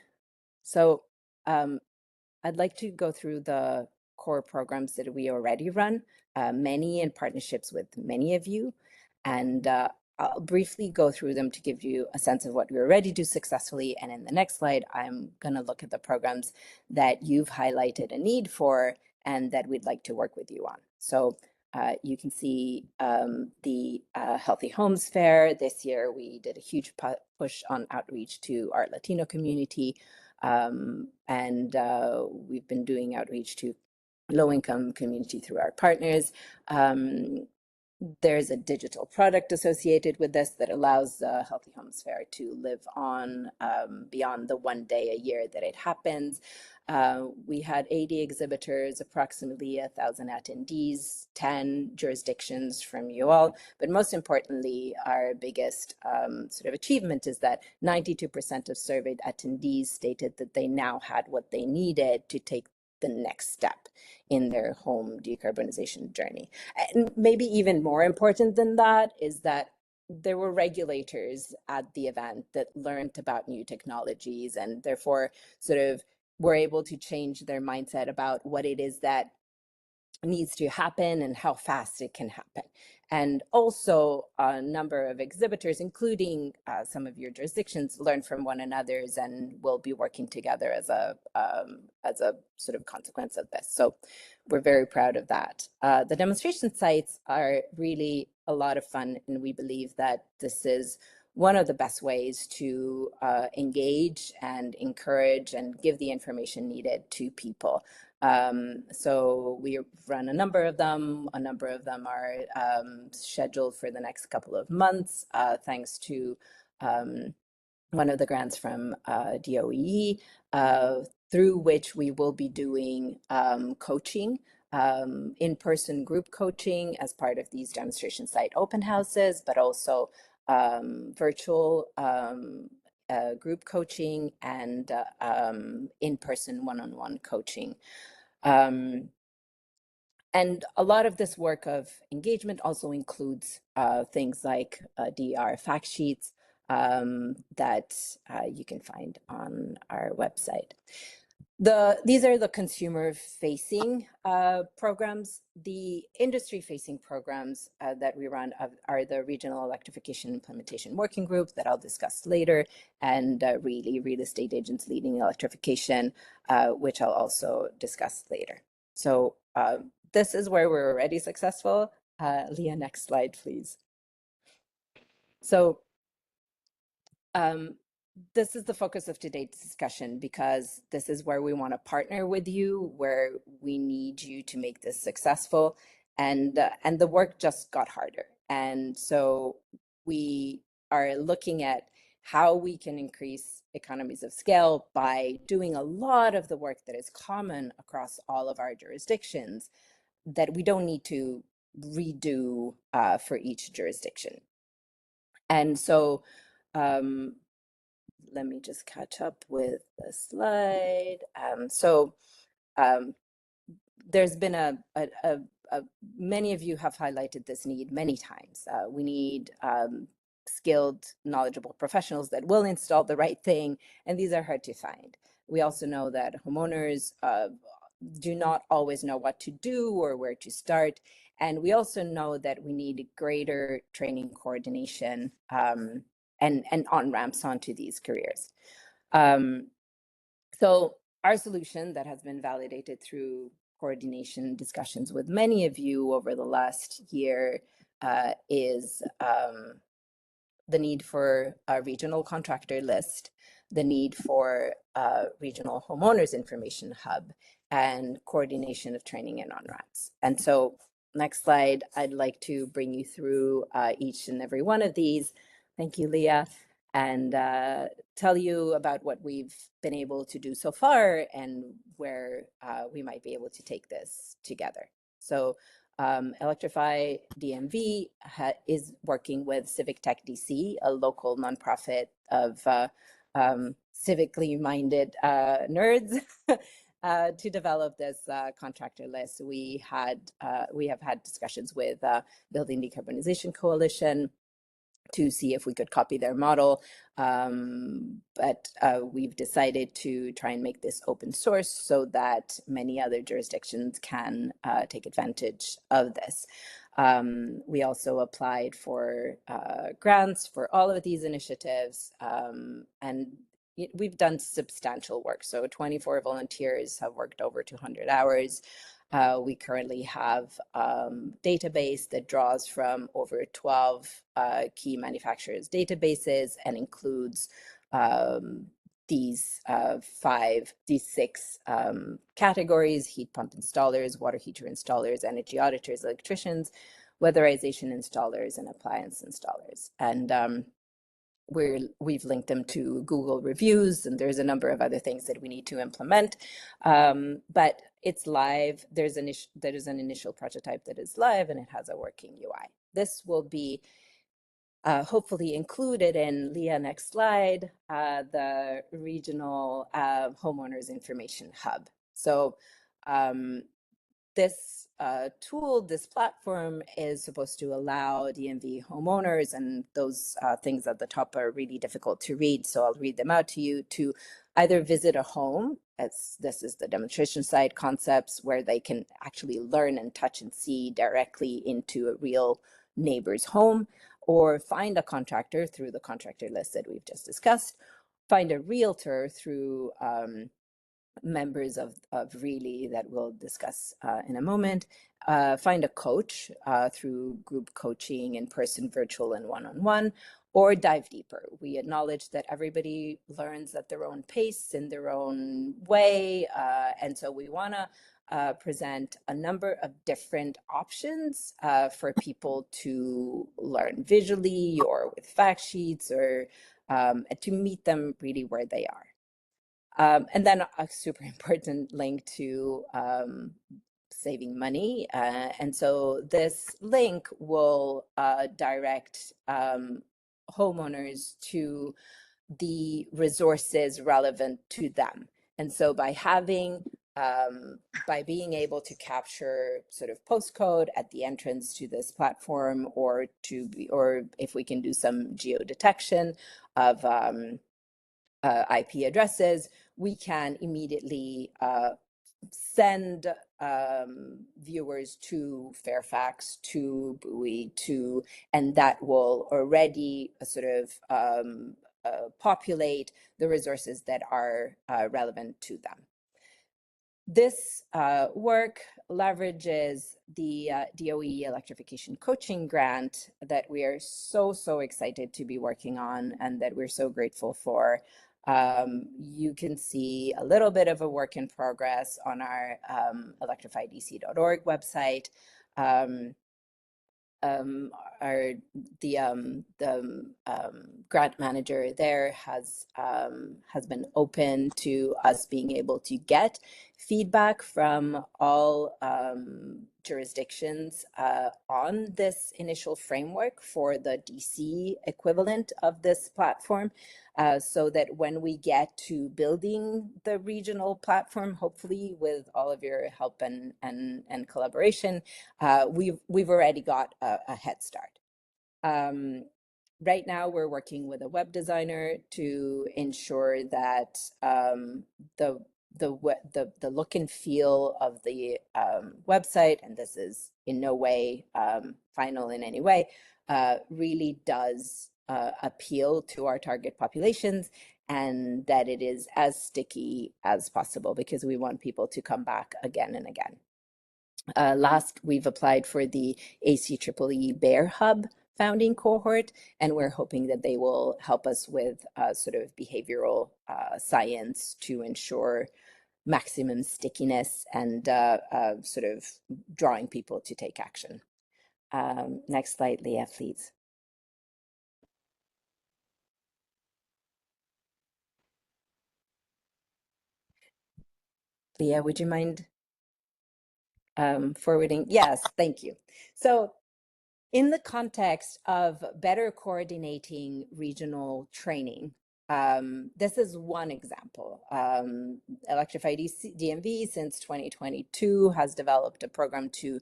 So I'd like to go through the core programs that we already run, many in partnerships with many of you, and I'll briefly go through them to give you a sense of what we already do successfully. And in the next slide, I'm going to look at the programs that you've highlighted a need for and that we'd like to work with you on. So you can see the Healthy Homes Fair. This year, we did a huge push on outreach to our Latino community. And we've been doing outreach to low-income community through our partners. There's a digital product associated with this that allows the Healthy Homes Fair to live on beyond the 1 day a year that it happens. We had 80 exhibitors, approximately 1,000 attendees, 10 jurisdictions from you all. But most importantly, our biggest sort of achievement is that 92% of surveyed attendees stated that they now had what they needed to take the next step in their home decarbonization journey. And maybe even more important than that is that there were regulators at the event that learned about new technologies and therefore sort of were able to change their mindset about what it is that needs to happen and how fast it can happen. And also a number of exhibitors, including some of your jurisdictions, learn from one another's and will be working together as a sort of consequence of this. So we're very proud of that. The demonstration sites are really a lot of fun, and we believe that this is one of the best ways to engage and encourage and give the information needed to people. So we run a number of them. A number of them are scheduled for the next couple of months, thanks to one of the grants from DOE, through which we will be doing coaching, in-person group coaching as part of these demonstration site open houses, but also virtual group coaching and in-person one-on-one coaching. And a lot of this work of engagement also includes things like DER fact sheets that you can find on our website. These are the consumer-facing programs. The industry-facing programs that we run are the Regional Electrification Implementation Working Group that I'll discuss later, and really Real Estate Agents Leading Electrification, which I'll also discuss later. So this is where we're already successful. Leah, next slide, please. So this is the focus of today's discussion because this is where we want to partner with you, where we need you to make this successful, and the work just got harder. And so we are looking at how we can increase economies of scale by doing a lot of the work that is common across all of our jurisdictions that we don't need to redo for each jurisdiction. And so let me just catch up with the slide. There's been many of you have highlighted this need many times. We need skilled, knowledgeable professionals that will install the right thing, and these are hard to find. We also know that homeowners do not always know what to do or where to start. And we also know that we need greater training coordination and on-ramps onto these careers. So our solution that has been validated through coordination discussions with many of you over the last year is the need for a regional contractor list, the need for a regional homeowners information hub, and coordination of training and on-ramps. And so next slide, I'd like to bring you through each and every one of these. Thank you, Leah, and tell you about what we've been able to do so far and where we might be able to take this together. So Electrify DMV is working with Civic Tech DC, a local nonprofit of civically minded nerds to develop this contractor list. We have had discussions with Building Decarbonization Coalition to see if we could copy their model, but we've decided to try and make this open source so that many other jurisdictions can take advantage of this. We also applied for grants for all of these initiatives, and we've done substantial work. So 24 volunteers have worked over 200 hours. We currently have a database that draws from over 12 key manufacturers' databases and includes these six categories: heat pump installers, water heater installers, energy auditors, electricians. weatherization installers and appliance installers. And we've linked them to Google reviews, and there's a number of other things that we need to implement. But it's live. There is an initial prototype that is live, and it has a working UI. This will be hopefully included in, Leah, next slide, the regional homeowners information hub. So this tool, this platform is supposed to allow DMV homeowners, and those things at the top are really difficult to read, so I'll read them out to you, to either visit a home, as this is the demonstration site concepts, where they can actually learn and touch and see directly into a real neighbor's home, or find a contractor through the contractor list that we've just discussed, find a realtor through members of Really that we'll discuss in a moment, find a coach through group coaching, in-person, virtual, and one-on-one, or dive deeper. We acknowledge that everybody learns at their own pace, in their own way, and so we want to present a number of different options for people to learn visually or with fact sheets, or to meet them really where they are. And then a super important link to saving money. And so this link will direct homeowners to the resources relevant to them. And so by being able to capture sort of postcode at the entrance to this platform, or if we can do some geodetection of IP addresses, we can immediately send viewers to Fairfax, to BEEAC, and that will already sort of populate the resources that are relevant to them. This work leverages the DOE electrification coaching grant that we are so excited to be working on, and that we're so grateful for. You can see a little bit of a work in progress on our electrifydc.org website. The grant manager there has been open to us being able to get feedback from all jurisdictions on this initial framework for the DC equivalent of this platform, so that when we get to building the regional platform, hopefully with all of your help and collaboration, we've already got a head start. Right now, we're working with a web designer to ensure that the look and feel of the website, and this is in no way final in any way, really does appeal to our target populations, and that it is as sticky as possible, because we want people to come back again and again. Last, we've applied for the ACEEE Bear Hub founding cohort, and we're hoping that they will help us with sort of behavioral science to ensure maximum stickiness and sort of drawing people to take action. Next slide, Leah, please. Leah, would you mind forwarding? Yes, thank you. So in the context of better coordinating regional training, this is one example. Electrified DMV since 2022 has developed a program to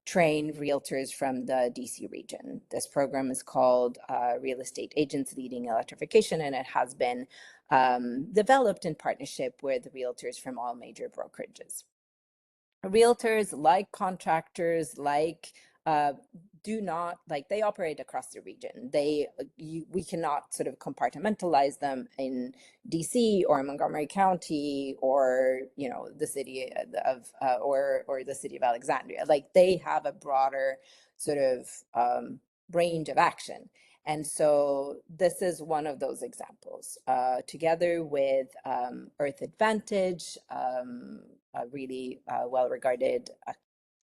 train realtors from the DC region. This program is called Real Estate Agents Leading Electrification, and it has been developed in partnership with realtors from all major brokerages. Realtors, like contractors, they operate across the region. We cannot sort of compartmentalize them in DC or Montgomery County, or the city of or the city of Alexandria. Like, they have a broader sort of range of action. And so this is one of those examples, together with Earth Advantage, a really well-regarded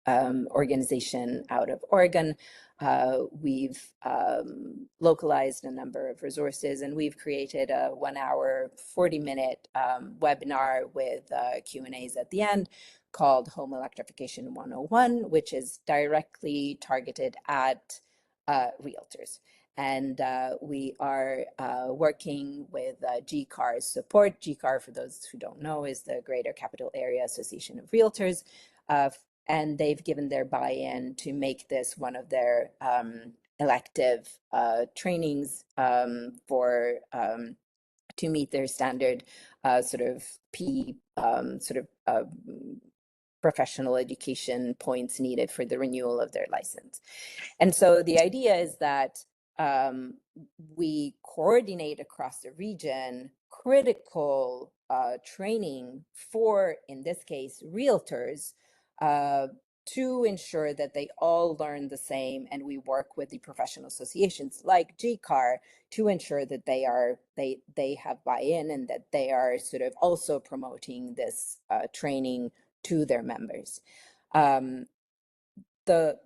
organization out of Oregon. We've localized a number of resources, and we've created a 1 hour, 40-minute webinar with Q&As at the end called Home Electrification 101, which is directly targeted at realtors. And we are working with GCAR's support. GCAR, for those who don't know, is the Greater Capital Area Association of Realtors. And they've given their buy-in to make this one of their elective trainings for to meet their standard professional education points needed for the renewal of their license. And so the idea is that we coordinate across the region critical training for, in this case, realtors, to ensure that they all learn the same, and we work with the professional associations like GCAR to ensure that they have buy-in and that they are sort of also promoting this training to their members. The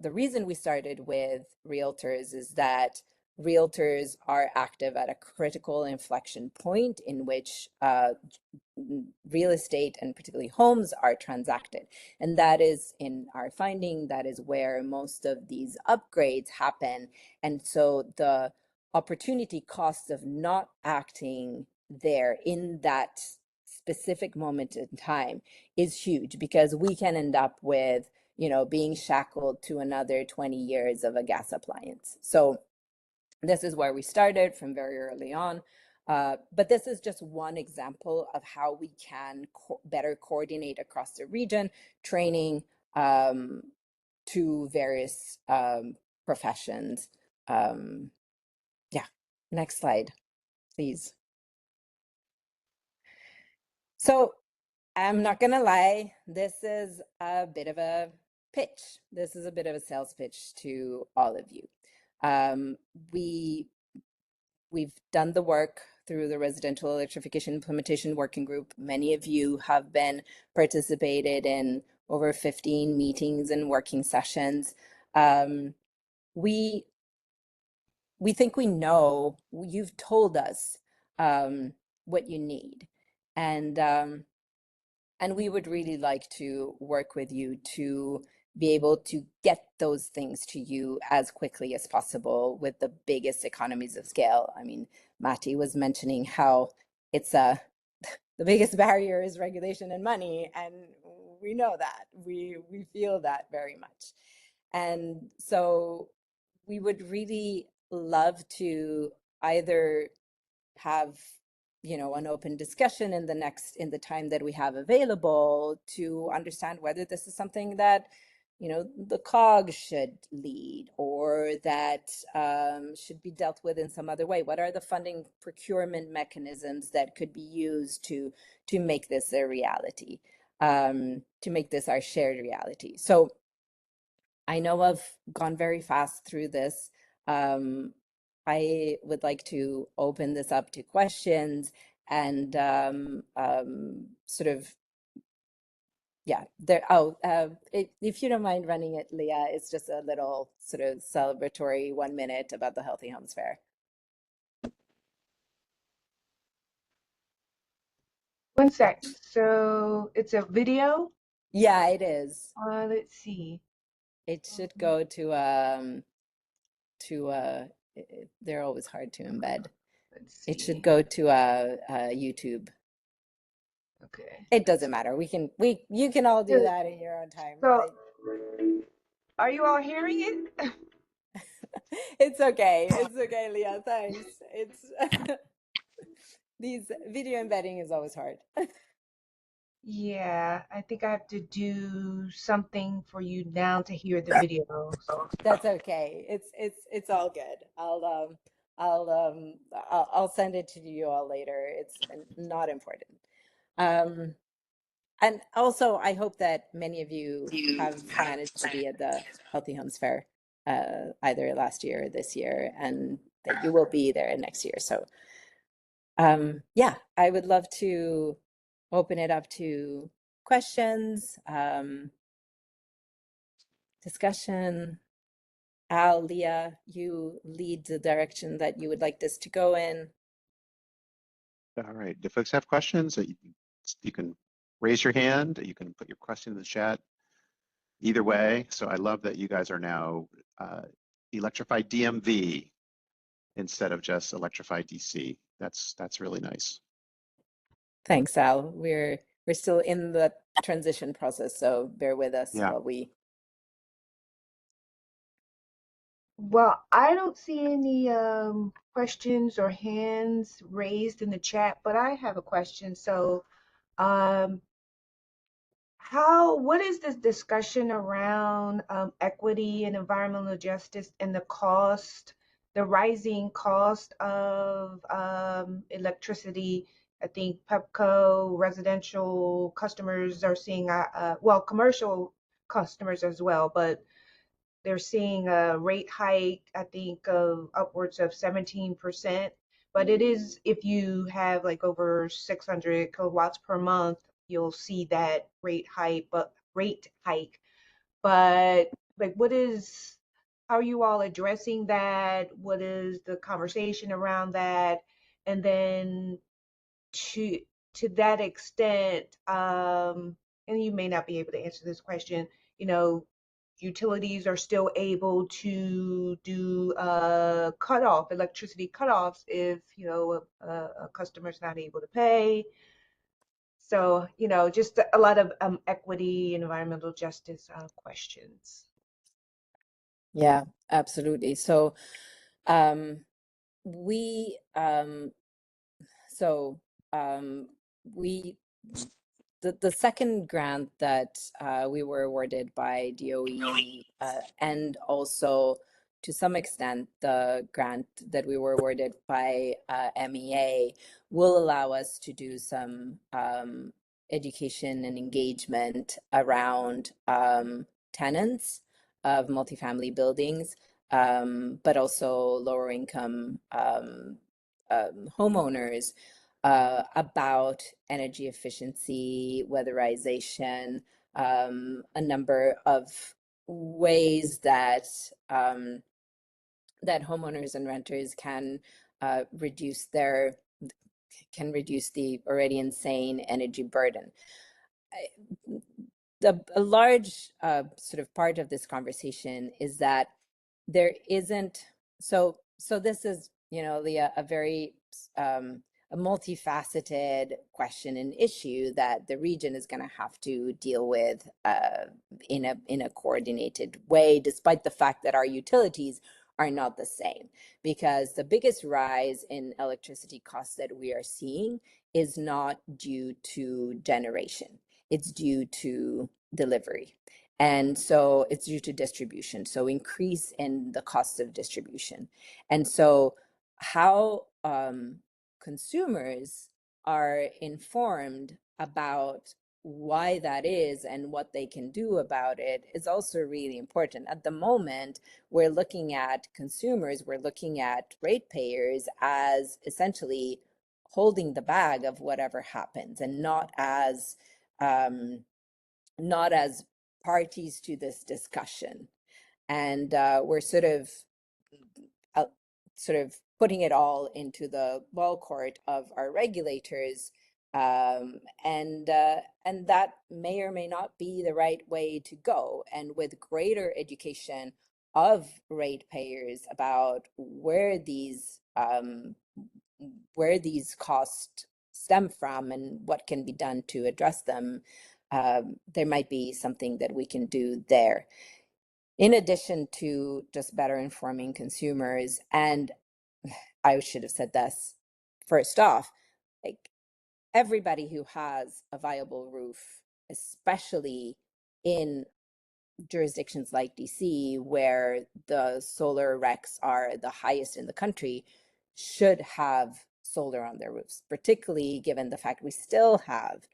reason we started with realtors is that realtors are active at a critical inflection point in which real estate and particularly homes are transacted. And that is, in our finding, that is where most of these upgrades happen. And so the opportunity cost of not acting there in that specific moment in time is huge, because we can end up with, you know, being shackled to another 20 years of a gas appliance. So this is where we started from very early on. But this is just one example of how we can better coordinate across the region, training to various professions. Yeah, next slide, please. So I'm not gonna lie, this is a bit of a pitch. This is a bit of a sales pitch to all of you. We've done the work through the Residential Electrification Implementation Working Group. Many of you have been participated in over 15 meetings and working sessions. We think we know, you've told us what you need. And we would really like to work with you to be able to get those things to you as quickly as possible with the biggest economies of scale. I mean, Matti was mentioning how it's the biggest barrier is regulation and money, and we know that. We feel that very much. And so we would really love to either have, you know, an open discussion in the time that we have available to understand whether this is something that, you know, the COG should lead, or that should be dealt with in some other way. What are the funding procurement mechanisms that could be used to make this a reality, to make this our shared reality? So I know I've gone very fast through this. I would like to open this up to questions and sort of, yeah, there. Oh, if you don't mind running it, Leah, it's just a little sort of celebratory 1 minute about the Healthy Homes Fair. One sec. So it's a video. Yeah, it is. Let's see. It should go to they're always hard to embed. Let's see. It should go to YouTube. Okay. It doesn't matter. You can all do that in your own time. So, are you all hearing it? It's okay. It's okay, Leah. Thanks. It's these video embedding is always hard. Yeah, I think I have to do something for you now to hear the video. That's okay. It's all good. I'll send it to you all later. It's not important. And also, I hope that many of you have managed to be at the Healthy Homes Fair either last year or this year, and that you will be there next year. So yeah, I would love to open it up to questions. Discussion. Al, Leah, you lead the direction that you would like this to go in. All right, if folks have questions, you can raise your hand, you can put your question in the chat. Either way, so I love that you guys are now electrified DMV instead of just electrified DC. That's really nice. Thanks, Al. We're still in the transition process, so bear with us Yeah. while we. Well, I don't see any questions or hands raised in the chat, but I have a question. So, um, what is this discussion around equity and environmental justice and the rising cost of electricity? I think Pepco residential customers are seeing, well, commercial customers as well, but they're seeing a rate hike, I think, of upwards of 17%. But it is, if you have like over 600 kilowatts per month, you'll see that rate hike. But like, how are you all addressing that? What is the conversation around that? And then to that extent, and you may not be able to answer this question, you know, utilities are still able to do electricity cutoffs if, a customer's not able to pay. So, just a lot of equity and environmental justice questions. Yeah, absolutely. So, we so we the second grant that we were awarded by DOE and also to some extent the grant that we were awarded by MEA will allow us to do some education and engagement around tenants of multifamily buildings, but also lower income homeowners about energy efficiency, weatherization, a number of ways that that homeowners and renters can reduce the already insane energy burden. A large sort of part of this conversation is that there isn't so this is, Leah, a very a multifaceted question and issue that the region is going to have to deal with in a coordinated way, despite the fact that our utilities are not the same. Because the biggest rise in electricity costs that we are seeing is not due to generation. It's due to delivery. And so it's due to distribution. So increase in the cost of distribution. And so how consumers are informed about why that is and what they can do about it is also really important. At the moment, we're looking at consumers, we're looking at ratepayers as essentially holding the bag of whatever happens, and not as parties to this discussion. And we're sort of putting it all into the ball court of our regulators, and that may or may not be the right way to go. And with greater education of ratepayers about where these costs stem from and what can be done to address them, there might be something that we can do there. In addition to just better informing consumers, and I should have said this first off, like everybody who has a viable roof, especially in jurisdictions like DC, where the solar recs are the highest in the country, should have solar on their roofs, particularly given the fact we still have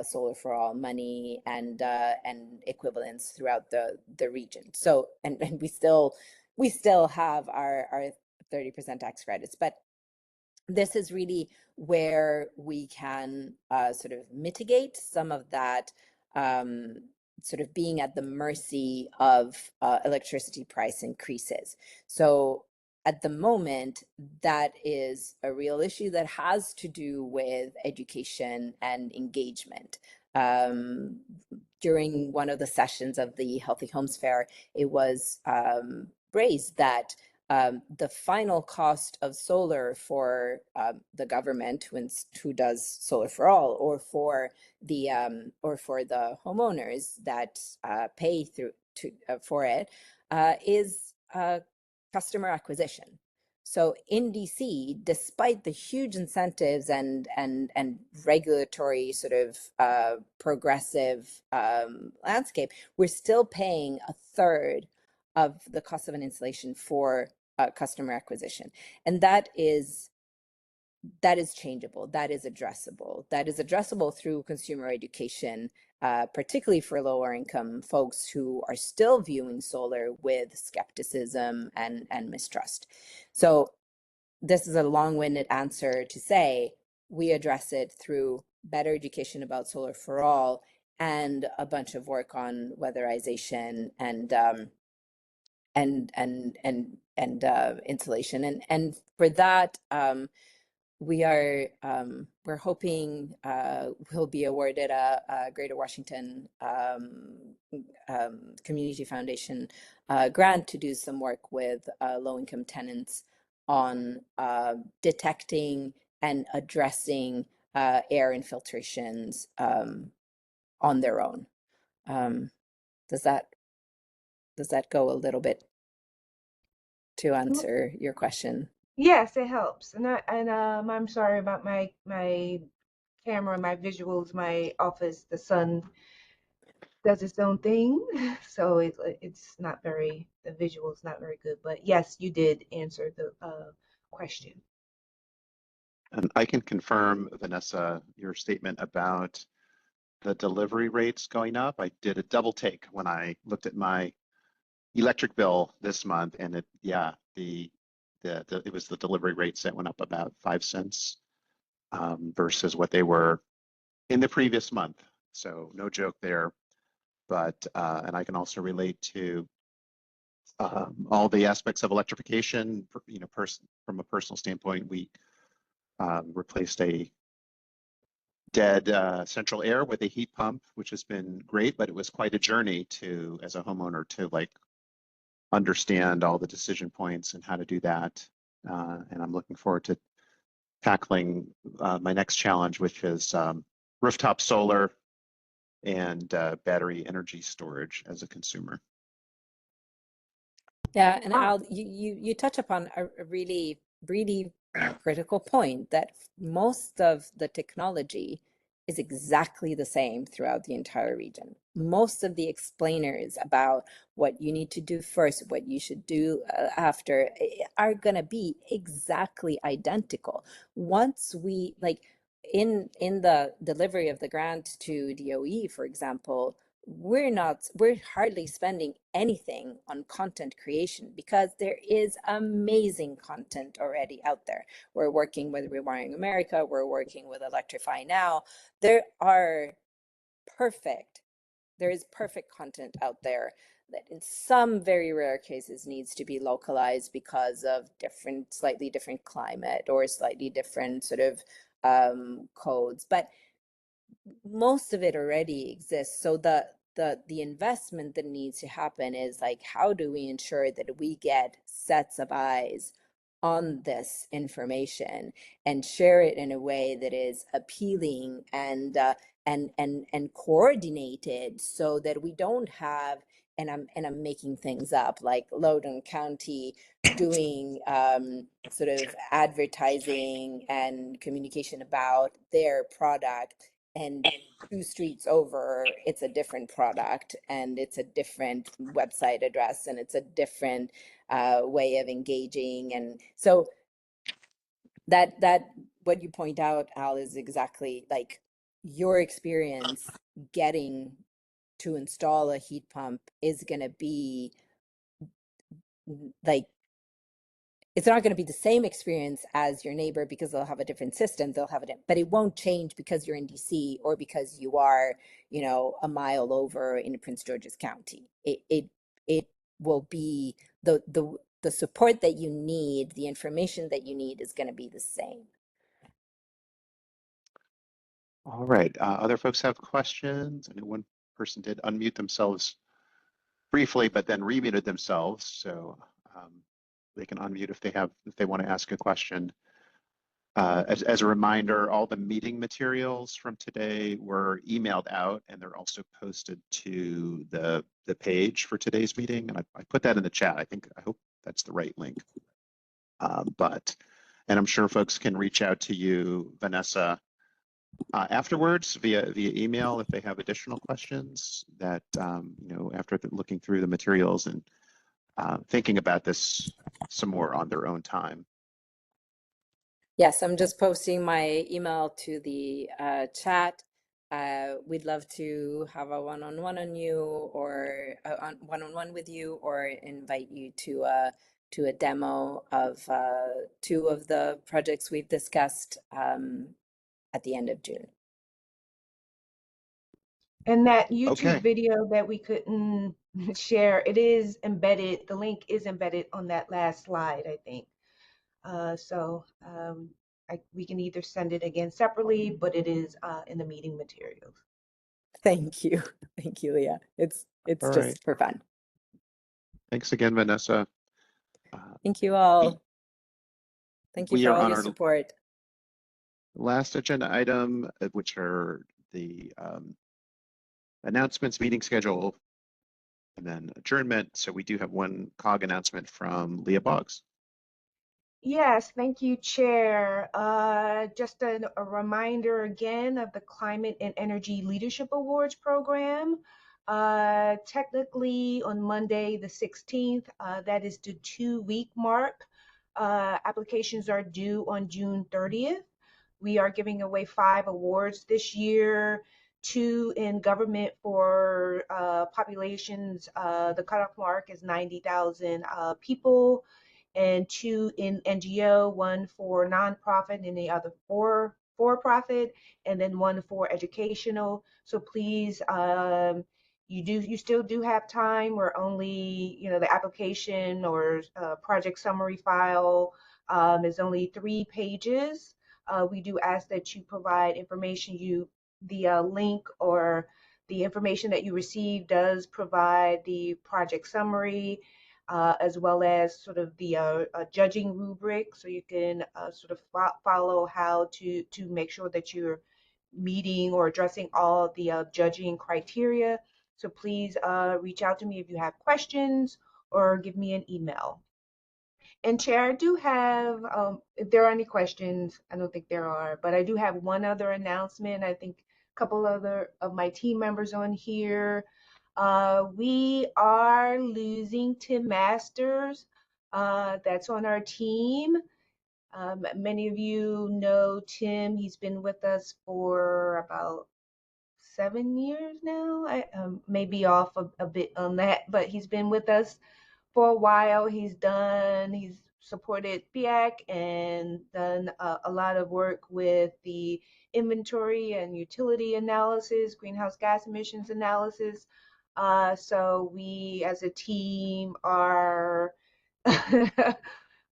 solar for all money and equivalents throughout the region. So and we still have our 30% tax credits, but this is really where we can sort of mitigate some of that sort of being at the mercy of electricity price increases. So at the moment, that is a real issue that has to do with education and engagement. During one of the sessions of the Healthy Homes Fair, it was raised that the final cost of solar for the government, who does solar for all, or for the homeowners that pay through for it, is customer acquisition. So in DC, despite the huge incentives and regulatory sort of progressive landscape, we're still paying a third of the cost of an installation for customer acquisition, and that is changeable. That is addressable. That is addressable through consumer education, particularly for lower income folks who are still viewing solar with skepticism and mistrust. So this is a long-winded answer to say we address it through better education about solar for all and a bunch of work on weatherization and insulation. And for that, we're hoping we'll be awarded a Greater Washington Community Foundation grant to do some work with low-income tenants on detecting and addressing air infiltrations on their own. Does that go a little bit to answer your question? Yes, it helps. And I'm sorry about my camera, my visuals, my office. The sun does its own thing, so it's not very, the visual's not very good. But yes, you did answer the question. And I can confirm, Vanessa, your statement about the delivery rates going up. I did a double take when I looked at my electric bill this month, and it was the delivery rates that went up about 5 cents versus what they were in the previous month. So no joke there. But and I can also relate to all the aspects of electrification. From a personal standpoint, we replaced a dead central air with a heat pump, which has been great, but it was quite a journey to, as a homeowner, to like understand all the decision points and how to do that. And I'm looking forward to tackling my next challenge, which is rooftop solar and battery energy storage as a consumer. Yeah, and Al, you touch upon a really, really critical point that most of the technology is exactly the same throughout the entire region. Most of the explainers about what you need to do first, what you should do after, are going to be exactly identical. Once we, like, in the delivery of the grant to DOE, for example, we're hardly spending anything on content creation because there is amazing content already out there. We're working with Rewiring America, we're working with Electrify Now. There is perfect content out there that in some very rare cases needs to be localized because of slightly different climate or slightly different sort of codes. But most of it already exists. So the investment that needs to happen is like, how do we ensure that we get sets of eyes on this information and share it in a way that is appealing and coordinated, so that we don't have, and I'm making things up, like Loudoun County doing sort of advertising and communication about their product, and 2 streets over it's a different product and it's a different website address and it's a different way of engaging. And so that what you point out, Al, is exactly like your experience getting to install a heat pump is going to be like it's not going to be the same experience as your neighbor because they'll have a different system. They'll have it, but it won't change because you're in DC or because you are, you know, a mile over in Prince George's County. It will be the support that you need, the information that you need is going to be the same. All right. Other folks have questions? I know one person did unmute themselves briefly, but then remuted themselves. So they can unmute if they want to ask a question. As a reminder, all the meeting materials from today were emailed out, and they're also posted to the page for today's meeting. And I put that in the chat. I hope that's the right link. And I'm sure folks can reach out to you, Vanessa, afterwards via email if they have additional questions that you know, after looking through the materials and thinking about this some more on their own time. Yes, I'm just posting my email to the chat. We'd love to have a one-on-one on you, or one-on-one with you, or invite you to a demo of 2 of the projects we've discussed at the end of June. And that YouTube Okay. video that we couldn't share, it is embedded, the link is embedded on that last slide, I think. We can either send it again separately, but it is in the meeting materials. Thank you. Thank you, Leah. It's All just right. for fun. Thanks again, Vanessa. Thank you all. Thank you We for are all on your our support. last agenda item, which are the announcements, meeting schedule, and then adjournment. So we do have one COG announcement from Leah Boggs. Yes, thank you, Chair. Just a reminder again of the Climate and Energy Leadership Awards program. Technically on Monday, the 16th, that is the 2-week mark. Applications are due on June 30th. We are giving away 5 awards this year, 2 in government for populations. The cutoff mark is 90,000 people, and 2 in NGO, 1 for nonprofit and the other for-profit, and then 1 for educational. So please, you still do have time. We're only, you know, the application or project summary file is only 3 pages. We do ask that you provide information. The link or the information that you receive does provide the project summary, as well as sort of the judging rubric, so you can sort of follow how to make sure that you're meeting or addressing all the judging criteria. So please reach out to me if you have questions, or give me an email. And Chair, I do have, if there are any questions, I don't think there are, but I do have one other announcement. I think a couple other of my team members on here. We are losing Tim Masters. That's on our team. Many of you know Tim. He's been with us for about 7 years now. I may be off a bit on that, but he's been with us for a while. He's supported BEEAC and done a lot of work with the inventory and utility analysis, greenhouse gas emissions analysis. So we as a team are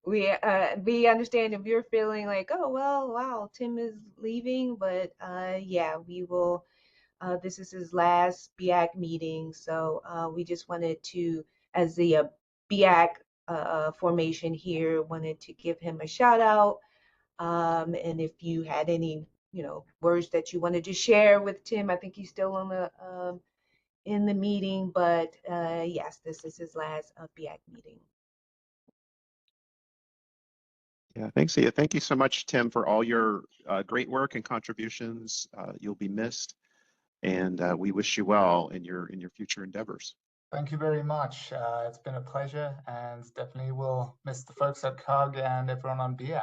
we understand if you're feeling like, oh well, wow, Tim is leaving, but yeah, we will. This is his last BEEAC meeting, so we just wanted to, as the BEEAC formation here, wanted to give him a shout out. And if you had any, you know, words that you wanted to share with Tim, I think he's still on the in the meeting, but yes, this is his last BEEAC meeting. Yeah, thanks, Leah. Thank you so much, Tim, for all your great work and contributions. You'll be missed, and we wish you well in your future endeavors. Thank you very much. It's been a pleasure, and definitely will miss the folks at COG and everyone on BEEAC.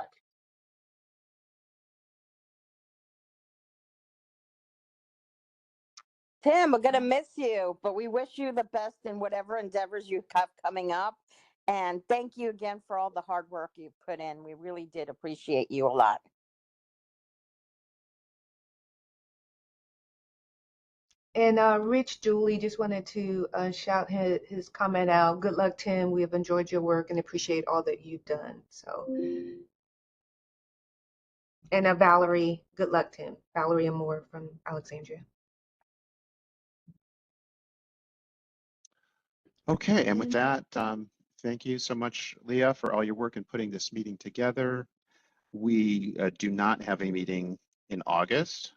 Tim, we're going to miss you, but we wish you the best in whatever endeavors you have coming up. And thank you again for all the hard work you put in. We really did appreciate you a lot. And Rich Dooley just wanted to shout his comment out. Good luck, Tim. We have enjoyed your work and appreciate all that you've done. So, and Valerie, good luck, Tim. Valerie Amore from Alexandria. Okay, and with that, thank you so much, Leah, for all your work in putting this meeting together. We do not have a meeting in August,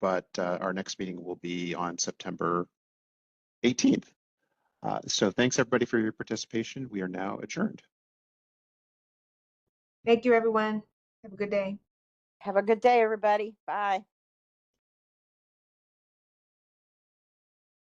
but our next meeting will be on September 18th. So thanks everybody for your participation. We are now adjourned. Thank you, everyone. Have a good day. Have a good day, everybody. Bye.